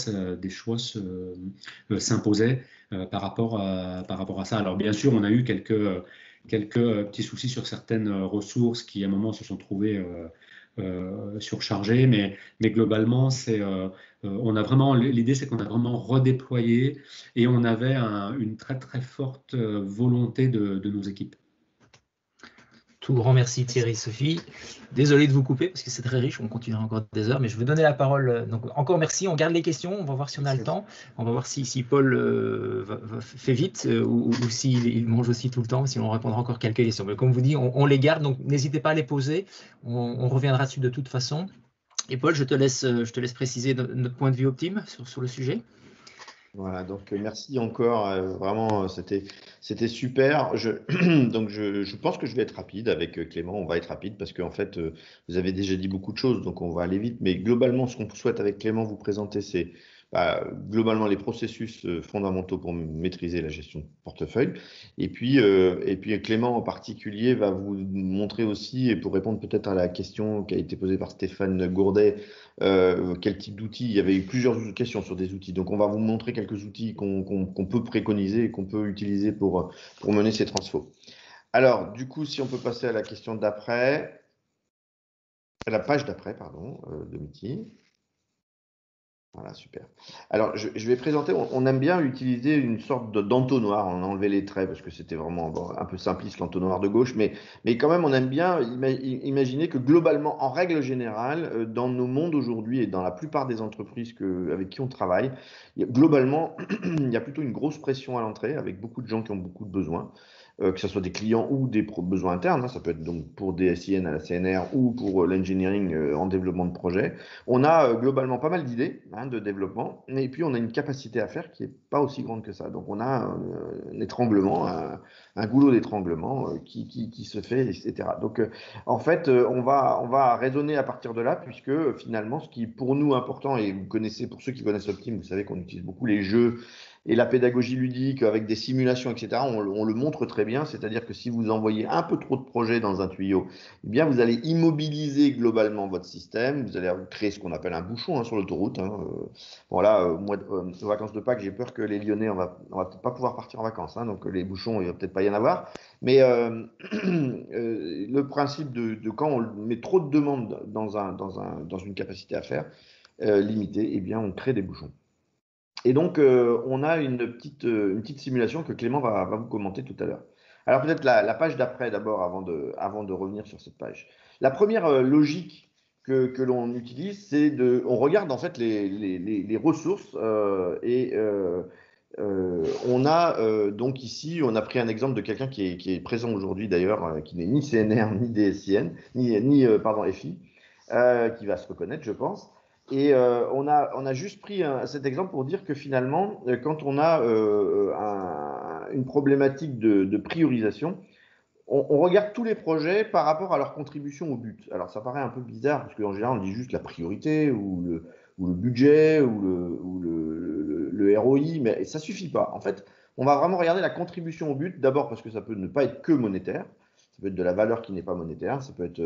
s'imposaient par rapport à ça. Alors bien sûr, on a eu quelques petits soucis sur certaines ressources qui à un moment se sont trouvées surchargées, mais globalement, on a vraiment, l'idée c'est qu'on a vraiment redéployé, et on avait une très très forte volonté de nos équipes. Tout grand merci Thierry, Sophie. Désolé de vous couper parce que c'est très riche, on continuera encore des heures, mais je vais donner la parole. Donc encore merci, on garde les questions, on va voir si on a le temps, on va voir si Paul fait vite ou s'il mange aussi tout le temps, si on répondra encore quelques questions. Mais comme vous dit, on les garde, donc n'hésitez pas à les poser, on reviendra dessus de toute façon. Et Paul, je te laisse préciser notre point de vue optime sur le sujet. Voilà, donc merci encore, vraiment c'était super. Donc je pense que je vais être rapide avec Clément, on va être rapide parce qu'en fait vous avez déjà dit beaucoup de choses, donc on va aller vite, mais globalement ce qu'on souhaite avec Clément vous présenter, c'est globalement les processus fondamentaux pour maîtriser la gestion de portefeuille, et puis Clément en particulier va vous montrer aussi, et pour répondre peut-être à la question qui a été posée par Stéphane Gourdet, quel type d'outils. Il y avait eu plusieurs questions sur des outils. Donc, on va vous montrer quelques outils qu'on peut préconiser et qu'on peut utiliser pour mener ces transfos. Alors, du coup, si on peut passer à la question d'après, à la page d'après, pardon, de Mitty. Voilà, super. Alors, je vais présenter, on aime bien utiliser une sorte d'entonnoir, on a enlevé les traits parce que c'était vraiment un peu simpliste l'entonnoir de gauche, mais quand même on aime bien imaginer que globalement, en règle générale, dans nos mondes aujourd'hui et dans la plupart des entreprises avec qui on travaille, globalement, il y a plutôt une grosse pression à l'entrée avec beaucoup de gens qui ont beaucoup de besoins. Que ce soit des clients ou des besoins internes, ça peut être donc pour des SIN à la CNR ou pour l'engineering en développement de projet. On a globalement pas mal d'idées de développement, et puis on a une capacité à faire qui n'est pas aussi grande que ça. Donc on a un étranglement, un goulot d'étranglement qui se fait, etc. Donc en fait, on va raisonner à partir de là, puisque finalement, ce qui est pour nous important, et vous connaissez, pour ceux qui connaissent Optime, vous savez qu'on utilise beaucoup les jeux et la pédagogie ludique avec des simulations, etc., on le montre très bien, c'est-à-dire que si vous envoyez un peu trop de projets dans un tuyau, eh bien, vous allez immobiliser globalement votre système, vous allez créer ce qu'on appelle un bouchon sur l'autoroute. Voilà, moi, aux vacances de Pâques, j'ai peur que les Lyonnais, on va pas pouvoir partir en vacances, donc les bouchons, il va peut-être pas y en avoir, mais le principe de quand on met trop de demandes dans une capacité à faire limitée, eh bien, on crée des bouchons. Et donc, on a une petite simulation que Clément va vous commenter tout à l'heure. Alors, peut-être la page d'après d'abord, avant de revenir sur cette page. La première logique que l'on utilise, c'est on regarde en fait les ressources on a donc ici, on a pris un exemple de quelqu'un qui est présent aujourd'hui d'ailleurs, qui n'est ni CNR, ni DSIN, ni FI, qui va se reconnaître, je pense. Et on a juste pris cet exemple pour dire que finalement, quand on a une problématique de priorisation, on regarde tous les projets par rapport à leur contribution au but. Alors ça paraît un peu bizarre, parce qu'en général, on dit juste la priorité, ou le budget, ou le ROI, mais ça ne suffit pas. En fait, on va vraiment regarder la contribution au but, d'abord parce que ça peut ne pas être que monétaire. Ça peut être de la valeur qui n'est pas monétaire, ça peut être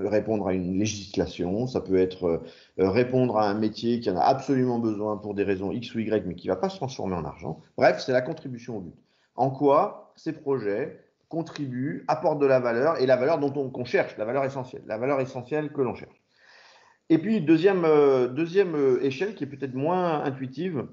répondre à une législation, ça peut être répondre à un métier qui en a absolument besoin pour des raisons X ou Y, mais qui ne va pas se transformer en argent. Bref, c'est la contribution au but. En quoi ces projets contribuent, apportent de la valeur, et la valeur qu'on cherche, la valeur essentielle que l'on cherche. Et puis, deuxième échelle qui est peut-être moins intuitive,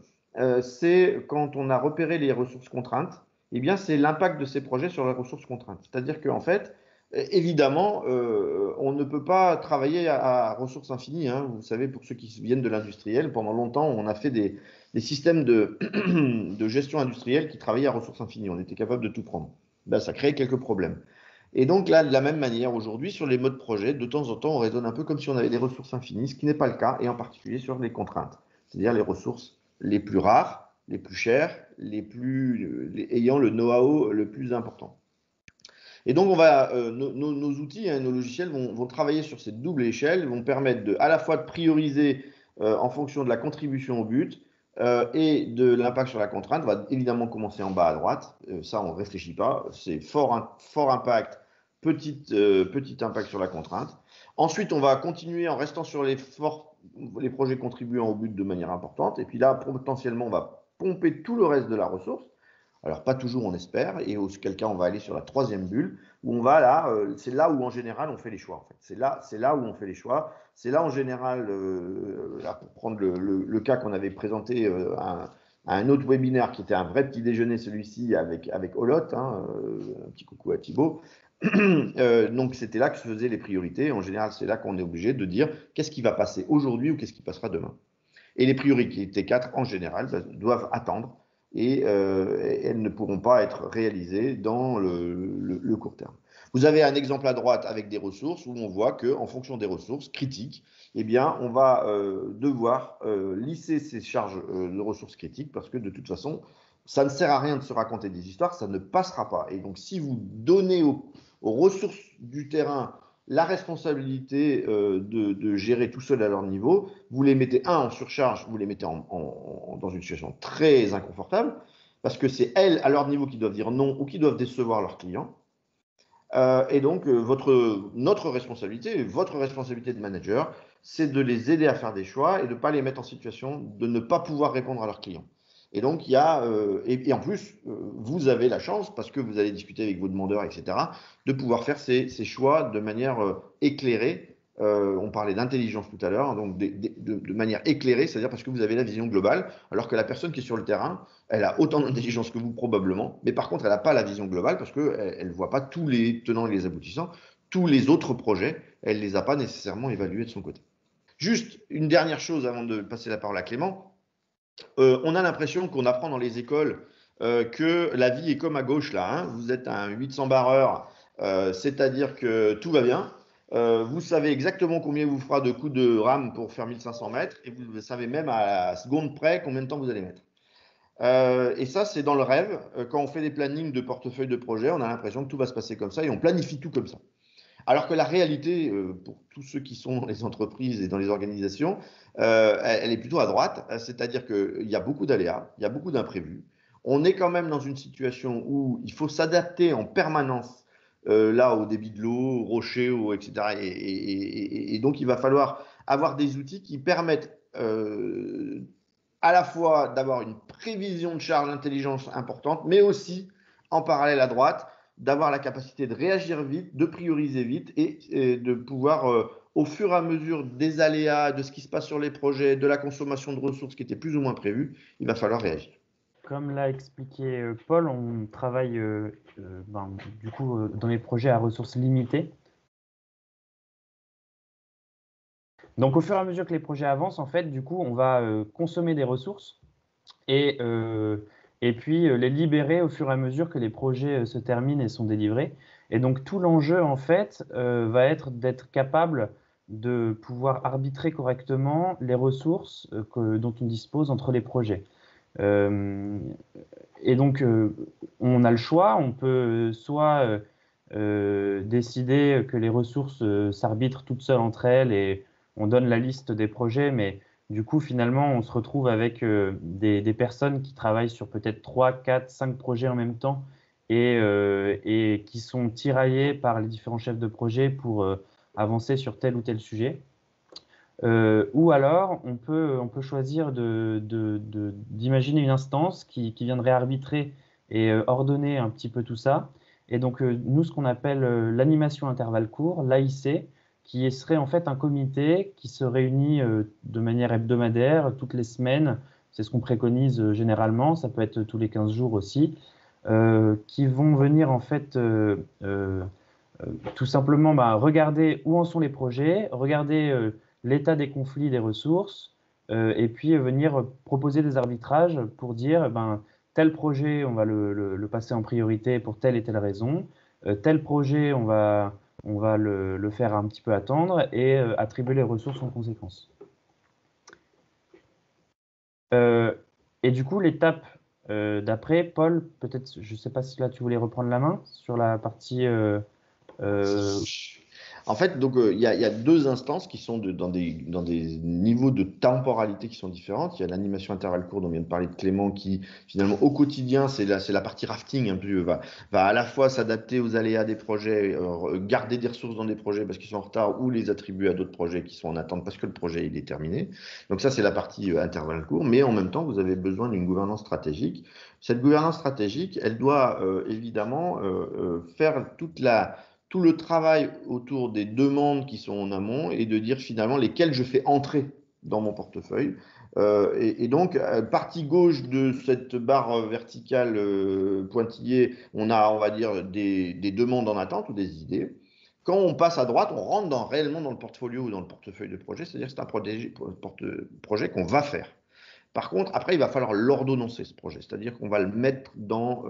c'est quand on a repéré les ressources contraintes, eh bien, c'est l'impact de ces projets sur les ressources contraintes. C'est-à-dire qu'en fait, évidemment, on ne peut pas travailler à ressources infinies. Vous savez, pour ceux qui viennent de l'industriel, pendant longtemps, on a fait des systèmes de gestion industrielle qui travaillaient à ressources infinies. On était capable de tout prendre. Ben, ça crée quelques problèmes. Et donc là, de la même manière, aujourd'hui, sur les modes projet, de temps en temps, on raisonne un peu comme si on avait des ressources infinies, ce qui n'est pas le cas, et en particulier sur les contraintes, c'est-à-dire les ressources les plus rares, les plus chers, ayant le know-how le plus important. Et donc, nos outils, nos logiciels vont travailler sur cette double échelle, vont permettre à la fois de prioriser en fonction de la contribution au but et de l'impact sur la contrainte. On va évidemment commencer en bas à droite. Ça, on ne réfléchit pas. C'est fort impact, petit impact sur la contrainte. Ensuite, on va continuer en restant sur les projets contribuant au but de manière importante. Et puis là, potentiellement, on va pomper tout le reste de la ressource. Alors, pas toujours, on espère, et auquel cas, on va aller sur la troisième bulle, où on va là, c'est là où en général, on fait les choix. En fait. C'est là où on fait les choix. C'est là, en général, là, pour prendre le cas qu'on avait présenté à un autre webinaire, qui était un vrai petit déjeuner, celui-ci, avec Olot, un petit coucou à Thibaut. Donc, c'était là que se faisaient les priorités. En général, c'est là qu'on est obligé de dire qu'est-ce qui va passer aujourd'hui ou qu'est-ce qui passera demain. Et les priorités 4, en général, doivent attendre et elles ne pourront pas être réalisées dans le court terme. Vous avez un exemple à droite avec des ressources où on voit qu'en fonction des ressources critiques, eh bien, on va devoir lisser ces charges de ressources critiques parce que de toute façon, ça ne sert à rien de se raconter des histoires, ça ne passera pas. Et donc, si vous donnez aux ressources du terrain la responsabilité de gérer tout seul à leur niveau, vous les mettez, en surcharge, vous les mettez dans une situation très inconfortable, parce que c'est elles, à leur niveau, qui doivent dire non ou qui doivent décevoir leurs clients. Et donc, notre responsabilité, votre responsabilité de manager, c'est de les aider à faire des choix et de ne pas les mettre en situation de ne pas pouvoir répondre à leurs clients. Et donc, il y a, et en plus, vous avez la chance, parce que vous allez discuter avec vos demandeurs, etc., de pouvoir faire ces choix de manière éclairée. On parlait d'intelligence tout à l'heure, donc de manière éclairée, c'est-à-dire parce que vous avez la vision globale, alors que la personne qui est sur le terrain, elle a autant d'intelligence que vous probablement, mais par contre, elle n'a pas la vision globale parce qu'elle ne voit pas tous les tenants et les aboutissants, tous les autres projets, elle ne les a pas nécessairement évalués de son côté. Juste une dernière chose avant de passer la parole à Clément. On a l'impression qu'on apprend dans les écoles que la vie est comme à gauche là. Vous êtes un 800 barreur, c'est-à-dire que tout va bien. Vous savez exactement combien vous fera de coups de rame pour faire 1500 mètres et vous savez même à la seconde près combien de temps vous allez mettre. Et ça, c'est dans le rêve. Quand on fait des plannings de portefeuille de projet, on a l'impression que tout va se passer comme ça et on planifie tout comme ça. Alors que la réalité, pour tous ceux qui sont dans les entreprises et dans les organisations, elle est plutôt à droite, c'est-à-dire qu'il y a beaucoup d'aléas, il y a beaucoup d'imprévus. On est quand même dans une situation où il faut s'adapter en permanence là au débit de l'eau, aux rochers, etc. Et donc, il va falloir avoir des outils qui permettent à la fois d'avoir une prévision de charge d'intelligence importante, mais aussi en parallèle à droite, d'avoir la capacité de réagir vite, de prioriser vite et de pouvoir, au fur et à mesure des aléas, de ce qui se passe sur les projets, de la consommation de ressources qui était plus ou moins prévue, il va falloir réagir. Comme l'a expliqué Paul, on travaille du coup dans les projets à ressources limitées. Donc au fur et à mesure que les projets avancent, en fait, du coup, on va consommer des ressources et puis les libérer au fur et à mesure que les projets se terminent et sont délivrés. Et donc tout l'enjeu, en fait, va être d'être capable de pouvoir arbitrer correctement les ressources dont on dispose entre les projets. Et donc, on a le choix, on peut soit décider que les ressources s'arbitrent toutes seules entre elles et on donne la liste des projets, mais du coup, finalement, on se retrouve avec des personnes qui travaillent sur peut-être 3, 4, 5 projets en même temps et qui sont tiraillées par les différents chefs de projet pour avancer sur tel ou tel sujet. Ou alors, on peut choisir d'imaginer une instance qui viendrait arbitrer et ordonner un petit peu tout ça. Et donc, nous, ce qu'on appelle l'animation intervalle court, l'AIC, qui serait en fait un comité qui se réunit de manière hebdomadaire, toutes les semaines, c'est ce qu'on préconise généralement, ça peut être tous les 15 jours aussi, qui vont venir en fait tout simplement regarder où en sont les projets, regarder l'état des conflits des ressources, et puis venir proposer des arbitrages pour dire tel projet, on va le passer en priorité pour telle et telle raison, tel projet, on va le faire un petit peu attendre et attribuer les ressources en conséquence. Et du coup, l'étape d'après, Paul, peut-être, je ne sais pas si là tu voulais reprendre la main sur la partie. En fait, donc il y a deux instances qui sont dans des niveaux de temporalité qui sont différentes. Il y a l'animation intervalle court dont vient de parler de Clément qui finalement au quotidien c'est la partie rafting un peu va à la fois s'adapter aux aléas des projets, garder des ressources dans des projets parce qu'ils sont en retard ou les attribuer à d'autres projets qui sont en attente parce que le projet il est terminé. Donc ça c'est la partie intervalle court, mais en même temps vous avez besoin d'une gouvernance stratégique. Cette gouvernance stratégique, elle doit évidemment faire tout le travail autour des demandes qui sont en amont et de dire finalement lesquelles je fais entrer dans mon portefeuille. Et donc, partie gauche de cette barre verticale pointillée, on a, on va dire, des demandes en attente ou des idées. Quand on passe à droite, on rentre réellement dans le portfolio ou dans le portefeuille de projet, c'est-à-dire que c'est un projet qu'on va faire. Par contre, après, il va falloir l'ordonnancer, ce projet. C'est-à-dire qu'on va le mettre dans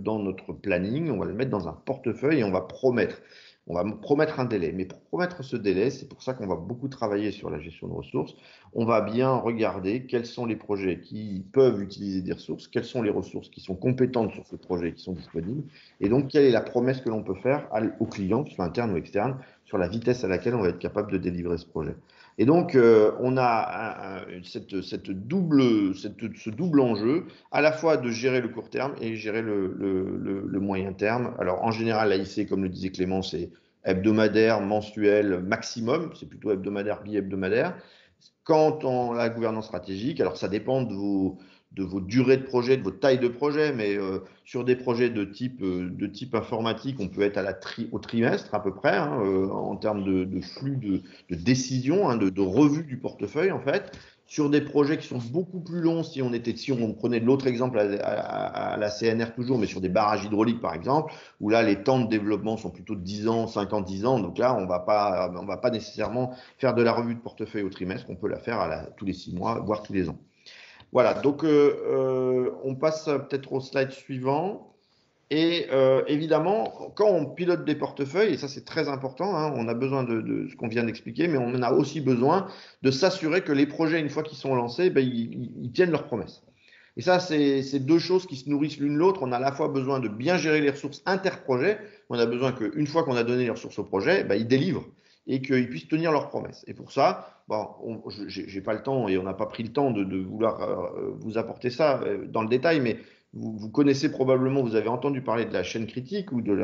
notre planning, on va le mettre dans un portefeuille et on va promettre. On va promettre un délai. Mais pour promettre ce délai, c'est pour ça qu'on va beaucoup travailler sur la gestion de ressources. On va bien regarder quels sont les projets qui peuvent utiliser des ressources, quelles sont les ressources qui sont compétentes sur ce projet, qui sont disponibles. Et donc, quelle est la promesse que l'on peut faire au client, que ce soit interne ou externe, sur la vitesse à laquelle on va être capable de délivrer ce projet. Et donc, on a ce double enjeu, à la fois de gérer le court terme et gérer le moyen terme. Alors, en général, l'AIC, comme le disait Clément, c'est hebdomadaire, mensuel, maximum. C'est plutôt hebdomadaire, bi-hebdomadaire. Quant à la gouvernance stratégique, alors ça dépend de vos durées de projet, de votre taille de projet, mais sur des projets de type informatique, on peut être au trimestre à peu près, hein, en termes de flux de décision, hein, de revue du portefeuille en fait. Sur des projets qui sont beaucoup plus longs, si on prenait l'autre exemple à la CNR toujours, mais sur des barrages hydrauliques par exemple, où là les temps de développement sont plutôt de 10 ans, 5 ans, 10 ans, donc là on va pas nécessairement faire de la revue de portefeuille au trimestre, on peut la faire tous les 6 mois, voire tous les ans. Voilà, donc on passe peut-être au slide suivant. Et évidemment, quand on pilote des portefeuilles, et ça c'est très important, hein, on a besoin de ce qu'on vient d'expliquer, mais on a aussi besoin de s'assurer que les projets, une fois qu'ils sont lancés, ben, ils tiennent leurs promesses. Et ça, c'est deux choses qui se nourrissent l'une l'autre. On a à la fois besoin de bien gérer les ressources interprojets, on a besoin qu'une fois qu'on a donné les ressources au projet, ben, ils délivrent et qu'ils puissent tenir leurs promesses. Et pour ça, bon, j'ai pas le temps et on n'a pas pris le temps de vouloir vous apporter ça dans le détail, mais vous connaissez probablement, vous avez entendu parler de la chaîne critique ou du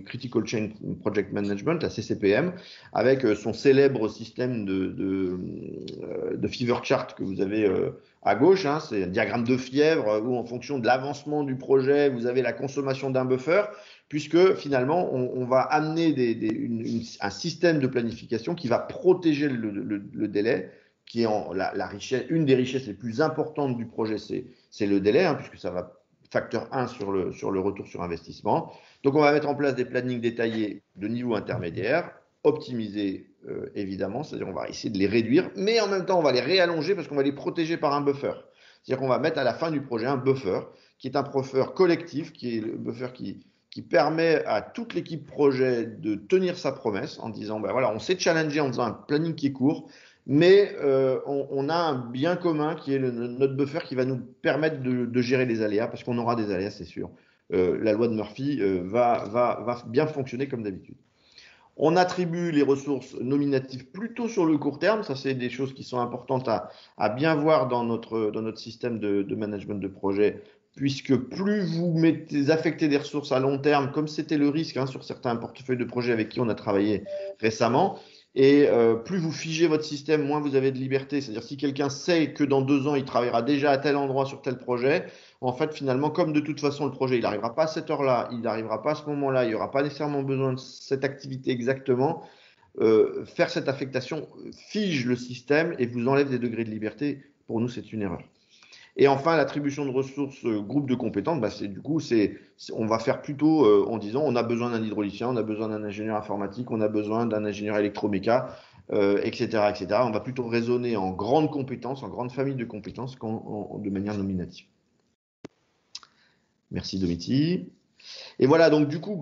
Critical Chain Project Management, la CCPM, avec son célèbre système de fever chart que vous avez à gauche. Hein, c'est un diagramme de fièvre où en fonction de l'avancement du projet, vous avez la consommation d'un buffer, puisque finalement, on va amener un système de planification qui va protéger le délai, qui est une des richesses les plus importantes du projet, c'est le délai, hein, puisque ça va facteur 1 sur le retour sur investissement. Donc, on va mettre en place des plannings détaillés de niveau intermédiaire, optimisés évidemment, c'est-à-dire on va essayer de les réduire, mais en même temps, on va les réallonger parce qu'on va les protéger par un buffer. C'est-à-dire qu'on va mettre à la fin du projet un buffer qui est un buffer collectif, qui est le buffer qui permet à toute l'équipe projet de tenir sa promesse en disant, ben voilà, on s'est challengé en faisant un planning qui est court, mais on a un bien commun qui est notre buffer qui va nous permettre de gérer les aléas, parce qu'on aura des aléas, c'est sûr. La loi de Murphy va bien fonctionner comme d'habitude. On attribue les ressources nominatives plutôt sur le court terme. Ça, c'est des choses qui sont importantes à bien voir dans notre système de management de projet, puisque plus vous affectez des ressources à long terme, comme c'était le risque hein, sur certains portefeuilles de projets avec qui on a travaillé récemment, et plus vous figez votre système, moins vous avez de liberté. C'est-à-dire si quelqu'un sait que dans 2 ans, il travaillera déjà à tel endroit sur tel projet, en fait, finalement, comme de toute façon, le projet, il n'arrivera pas à cette heure-là, il n'arrivera pas à ce moment-là, il n'y aura pas nécessairement besoin de cette activité exactement, faire cette affectation fige le système et vous enlève des degrés de liberté. Pour nous, c'est une erreur. Et enfin, l'attribution de ressources groupe de compétences, bah, on va faire plutôt en disant on a besoin d'un hydraulicien, on a besoin d'un ingénieur informatique, on a besoin d'un ingénieur électroméca, etc., etc. On va plutôt raisonner en grandes compétences, en grande famille de compétences de manière nominative. Merci Domiti. Et voilà, donc du coup,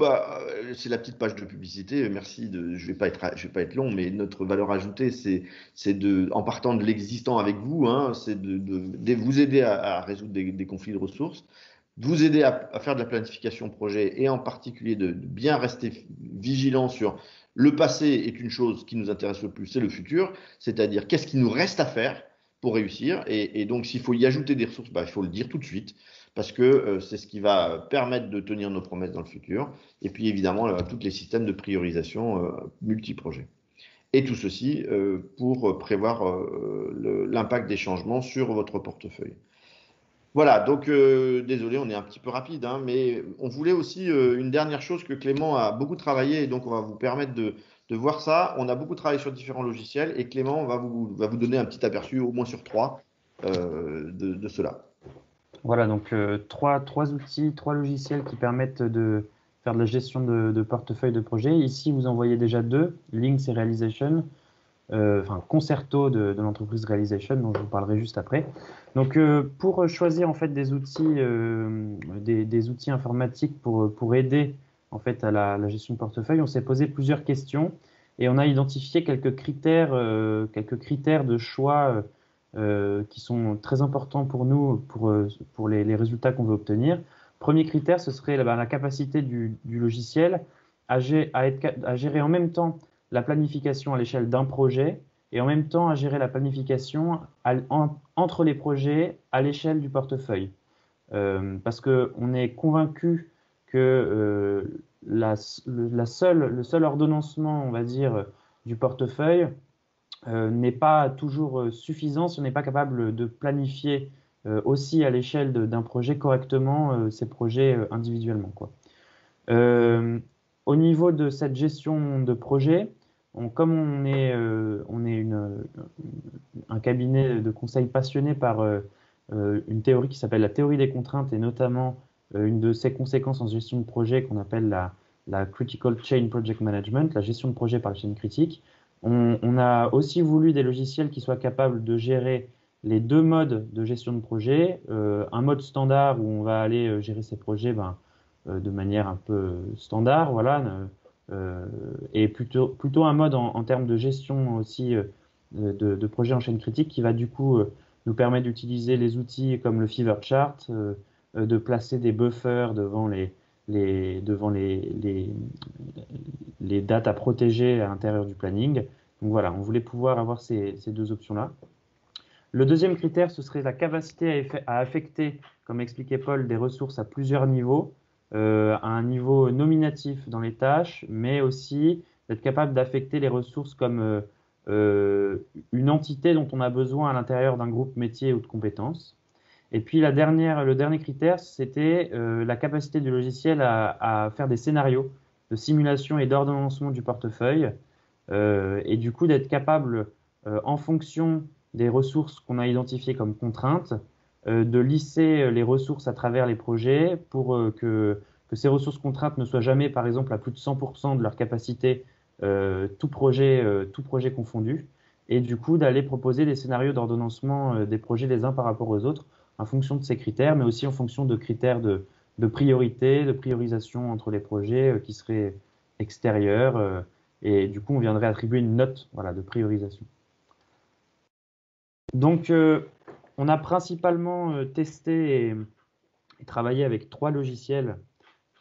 c'est la petite page de publicité. Merci. Je vais pas être long, mais notre valeur ajoutée, c'est en partant de l'existant avec vous, hein, c'est de vous aider à résoudre des conflits de ressources, de vous aider à faire de la planification projet et en particulier de bien rester vigilant sur le passé est une chose qui nous intéresse le plus, c'est le futur, c'est-à-dire qu'est-ce qu'il nous reste à faire pour réussir. Et donc, s'il faut y ajouter des ressources, il faut le dire tout de suite parce que c'est ce qui va permettre de tenir nos promesses dans le futur. Et puis évidemment, tous les systèmes de priorisation multi-projets. Et tout ceci pour prévoir l'impact des changements sur votre portefeuille. Voilà, donc désolé, on est un petit peu rapide, hein, mais on voulait aussi une dernière chose que Clément a beaucoup travaillé, et donc on va vous permettre de voir ça. On a beaucoup travaillé sur différents logiciels, et Clément va vous donner un petit aperçu, au moins sur 3, de cela. Voilà, donc trois outils, 3 logiciels qui permettent de faire de la gestion de portefeuille de projet. Ici, vous en voyez déjà 2, Lynx et Realization, Concerto de l'entreprise Realization, dont je vous parlerai juste après. Donc, pour choisir en fait des outils informatiques pour aider en fait à la gestion de portefeuille, on s'est posé plusieurs questions et on a identifié quelques critères de choix qui sont très importants pour nous, pour les résultats qu'on veut obtenir. Premier critère, ce serait la capacité du logiciel à gérer en même temps la planification à l'échelle d'un projet et en même temps à gérer la planification entre les projets à l'échelle du portefeuille. Parce qu'on est convaincu que le seul ordonnancement, on va dire, du portefeuille n'est pas toujours suffisant si on n'est pas capable de planifier aussi à l'échelle d'un projet correctement ces projets individuellement, quoi. Au niveau de cette gestion de projet, comme on est un cabinet de conseil passionné par une théorie qui s'appelle la théorie des contraintes et notamment une de ses conséquences en gestion de projet qu'on appelle la Critical Chain Project Management, la gestion de projet par la chaîne critique, on a aussi voulu des logiciels qui soient capables de gérer les 2 modes de gestion de projet, un mode standard où on va aller gérer ces projets de manière un peu standard, voilà, et plutôt un mode en termes de gestion aussi de projets en chaîne critique qui va du coup nous permettre d'utiliser les outils comme le Fever Chart, de placer des buffers devant les dates à protéger à l'intérieur du planning. Donc voilà, on voulait pouvoir avoir ces 2 options-là. Le deuxième critère, ce serait la capacité à affecter, comme expliquait Paul, des ressources à plusieurs niveaux, à un niveau nominatif dans les tâches, mais aussi d'être capable d'affecter les ressources comme une entité dont on a besoin à l'intérieur d'un groupe métier ou de compétences. Et puis le dernier critère, c'était la capacité du logiciel à faire des scénarios de simulation et d'ordonnancement du portefeuille, et du coup d'être capable, en fonction des ressources qu'on a identifiées comme contraintes, de lisser les ressources à travers les projets pour que ces ressources contraintes ne soient jamais, par exemple, à plus de 100% de leur capacité, tout projet confondu, et du coup d'aller proposer des scénarios d'ordonnancement des projets les uns par rapport aux autres en fonction de ces critères, mais aussi en fonction de critères de priorité, de priorisation entre les projets qui seraient extérieurs, et du coup on viendrait attribuer une note, voilà, de priorisation. Donc on a principalement testé et travaillé avec 3 logiciels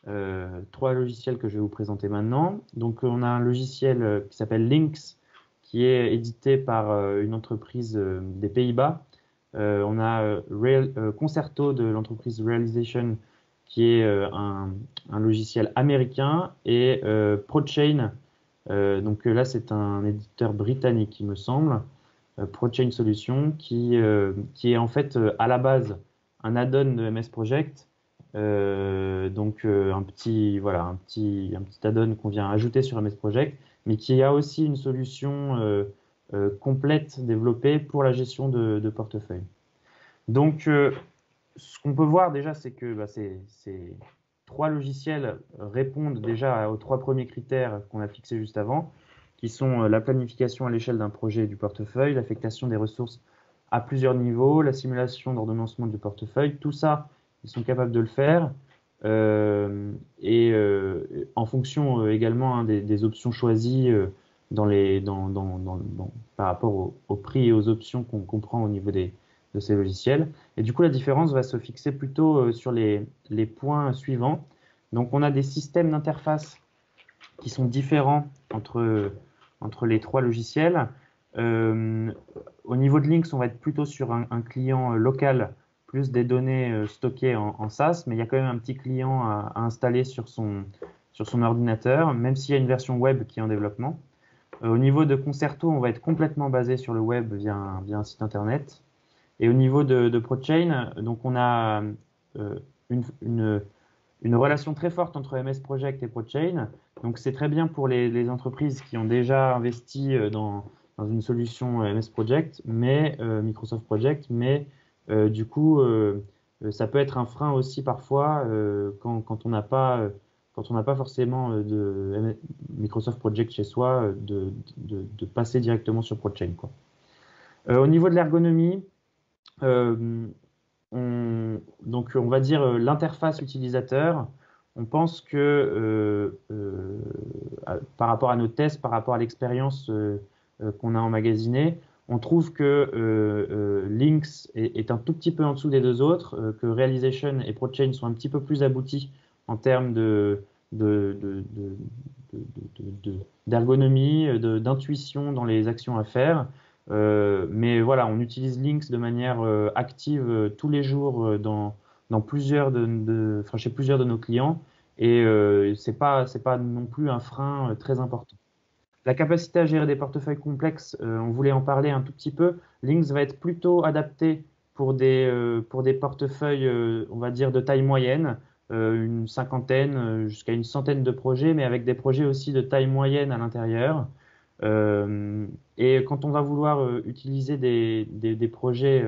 que je vais vous présenter maintenant. Donc on a un logiciel qui s'appelle Lynx, qui est édité par une entreprise des Pays-Bas. On a Concerto de l'entreprise Realization, qui est un logiciel américain, et ProChain, donc là c'est un éditeur britannique, il me semble, ProChain Solutions, qui est en fait à la base un add-on de MS Project, donc un petit add-on qu'on vient ajouter sur MS Project, mais qui a aussi une solution complète développée pour la gestion de portefeuille. Donc ce qu'on peut voir déjà, c'est que ces 3 logiciels répondent déjà aux 3 premiers critères qu'on a fixés juste avant, qui sont la planification à l'échelle d'un projet du portefeuille, l'affectation des ressources à plusieurs niveaux, la simulation d'ordonnancement du portefeuille. Tout ça, ils sont capables de le faire. En fonction également hein, des options choisies par rapport au prix et aux options qu'on prend au niveau de ces logiciels. Et du coup, la différence va se fixer plutôt sur les points suivants. Donc, on a des systèmes d'interface qui sont différents entre les trois logiciels. Au niveau de Lynx, on va être plutôt sur un client local, plus des données stockées en SaaS, mais il y a quand même un petit client à installer sur son ordinateur, même s'il y a une version web qui est en développement. Au niveau de Concerto, on va être complètement basé sur le web via un site internet. Et au niveau de ProChain, donc on a une relation très forte entre MS Project et ProChain. Donc c'est très bien pour les entreprises qui ont déjà investi dans une solution MS Project, mais Microsoft Project, mais du coup ça peut être un frein aussi parfois quand on n'a pas forcément de Microsoft Project chez soi, de passer directement sur ProChain, quoi. Au niveau de l'ergonomie, donc on va dire l'interface utilisateur, on pense que par rapport à nos tests, par rapport à l'expérience qu'on a emmagasinée, on trouve que Lynx est un tout petit peu en dessous des deux autres, que Realization et ProChain sont un petit peu plus aboutis en termes d'ergonomie, d'intuition dans les actions à faire. Mais voilà, on utilise Lynx de manière active tous les jours chez plusieurs de nos clients et c'est pas non plus un frein très important. La capacité à gérer des portefeuilles complexes, on voulait en parler un tout petit peu. Lynx va être plutôt adapté pour des portefeuilles, on va dire, de taille moyenne, une cinquantaine jusqu'à une centaine de projets, mais avec des projets aussi de taille moyenne à l'intérieur. Et quand on va vouloir utiliser des projets,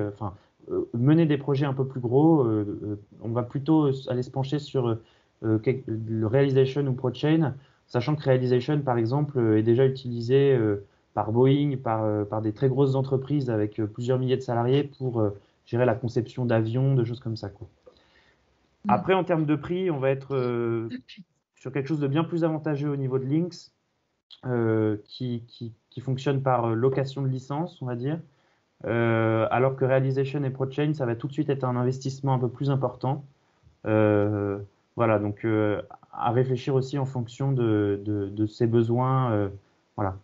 mener des projets un peu plus gros, on va plutôt aller se pencher sur le Realization ou ProChain, sachant que Realization, par exemple, est déjà utilisé par Boeing, par des très grosses entreprises avec plusieurs milliers de salariés pour gérer la conception d'avions, de choses comme ça, quoi. Après, en termes de prix, on va être sur quelque chose de bien plus avantageux au niveau de Lynx, qui fonctionne par location de licence, on va dire, alors que Realization et ProChain, ça va tout de suite être un investissement un peu plus important. Voilà, donc à réfléchir aussi en fonction de ses besoins. Voilà.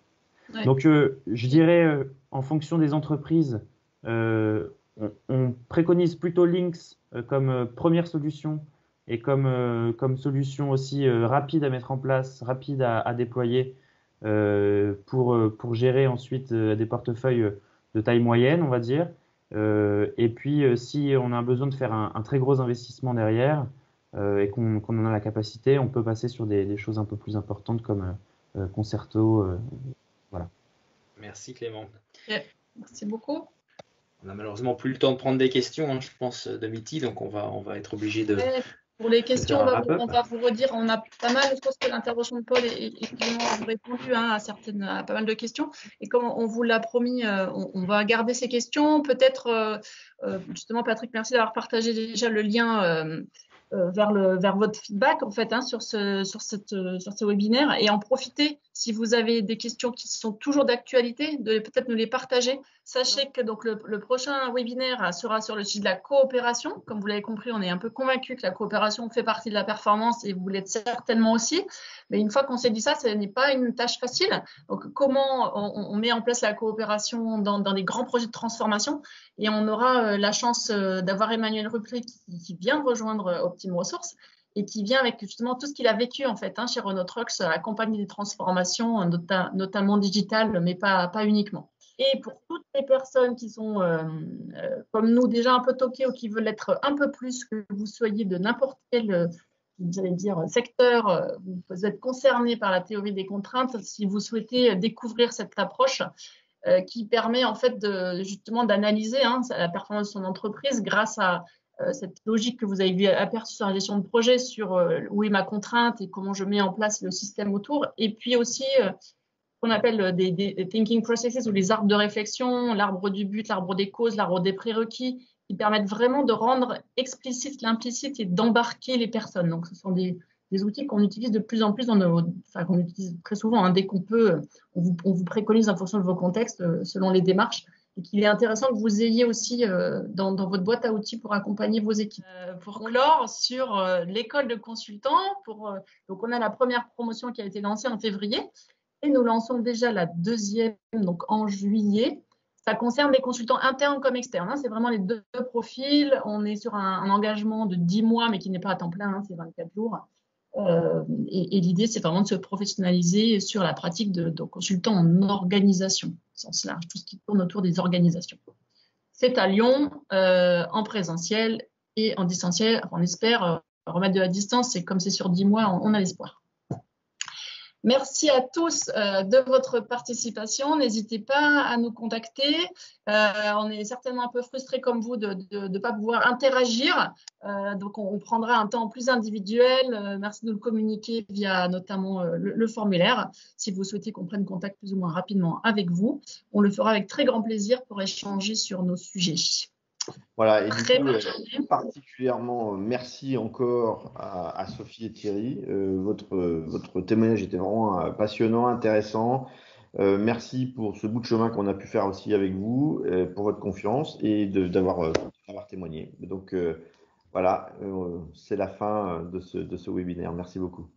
Ouais. Donc je dirais, en fonction des entreprises, on préconise plutôt Lynx comme première solution et comme solution aussi rapide à mettre en place, rapide à déployer pour gérer ensuite des portefeuilles de taille moyenne, on va dire. Et puis, si on a besoin de faire un très gros investissement derrière et qu'on en a la capacité, on peut passer sur des choses un peu plus importantes comme Concerto. Voilà. Merci Clément. Okay. Merci beaucoup. On n'a malheureusement plus le temps de prendre des questions, hein, je pense, de Mitty, donc on va être obligé de... Pour les questions, on va vous redire, on a pas mal, je pense que l'intervention de Paul et Clément ont répondu à pas mal de questions. Et comme on vous l'a promis, on va garder ces questions. Peut-être, justement, Patrick, merci d'avoir partagé déjà le lien vers votre feedback en fait sur ce webinaire et en profiter si vous avez des questions qui sont toujours d'actualité de peut-être nous les partager. Sachez que donc le prochain webinaire sera sur le sujet de la coopération. Comme vous l'avez compris, on est un peu convaincu que la coopération fait partie de la performance et vous l'êtes certainement aussi. Mais une fois qu'on s'est dit ça, ce n'est pas une tâche facile. Donc comment on met en place la coopération dans des grands projets de transformation, et on aura la chance d'avoir Emmanuel Ruppler qui vient de rejoindre Optime Resources et qui vient avec justement tout ce qu'il a vécu en fait chez Renault Trucks, accompagner des transformations, notamment digitales, mais pas uniquement. Et pour toutes les personnes qui sont comme nous déjà un peu toquées ou qui veulent être un peu plus, que vous soyez de n'importe quel secteur, vous êtes concerné par la théorie des contraintes, si vous souhaitez découvrir cette approche qui permet en fait justement d'analyser la performance de son entreprise grâce à cette logique que vous avez vu aperçue sur la gestion de projet, sur où est ma contrainte et comment je mets en place le système autour, et puis aussi qu'on appelle des thinking processes ou les arbres de réflexion, l'arbre du but, l'arbre des causes, l'arbre des prérequis, qui permettent vraiment de rendre explicite l'implicite et d'embarquer les personnes. Donc, ce sont des outils qu'on utilise de plus en plus, qu'on utilise très souvent, dès qu'on peut. On vous préconise en fonction de vos contextes, selon les démarches, et qu'il est intéressant que vous ayez aussi dans votre boîte à outils pour accompagner vos équipes. Pour clore sur l'école de consultants, donc on a la première promotion qui a été lancée en février, et nous lançons déjà la deuxième, donc en juillet. Ça concerne les consultants internes comme externes. C'est vraiment les deux profils. On est sur un engagement de 10 mois, mais qui n'est pas à temps plein, c'est 24 jours. Et l'idée, c'est vraiment de se professionnaliser sur la pratique de consultants en organisation, au sens large, tout ce qui tourne autour des organisations. C'est à Lyon, en présentiel et en distanciel. On espère remettre de la distance, et comme c'est sur 10 mois, on a l'espoir. Merci à tous de votre participation. N'hésitez pas à nous contacter. On est certainement un peu frustrés comme vous de ne pas pouvoir interagir. Donc, on prendra un temps plus individuel. Merci de nous le communiquer via notamment le formulaire. Si vous souhaitez qu'on prenne contact plus ou moins rapidement avec vous, on le fera avec très grand plaisir pour échanger sur nos sujets. Voilà, et du coup, particulièrement merci encore à Sophie et Thierry. Votre témoignage était vraiment passionnant, intéressant. Merci pour ce bout de chemin qu'on a pu faire aussi avec vous, pour votre confiance et d'avoir témoigné. Donc voilà, c'est la fin de ce webinaire. Merci beaucoup.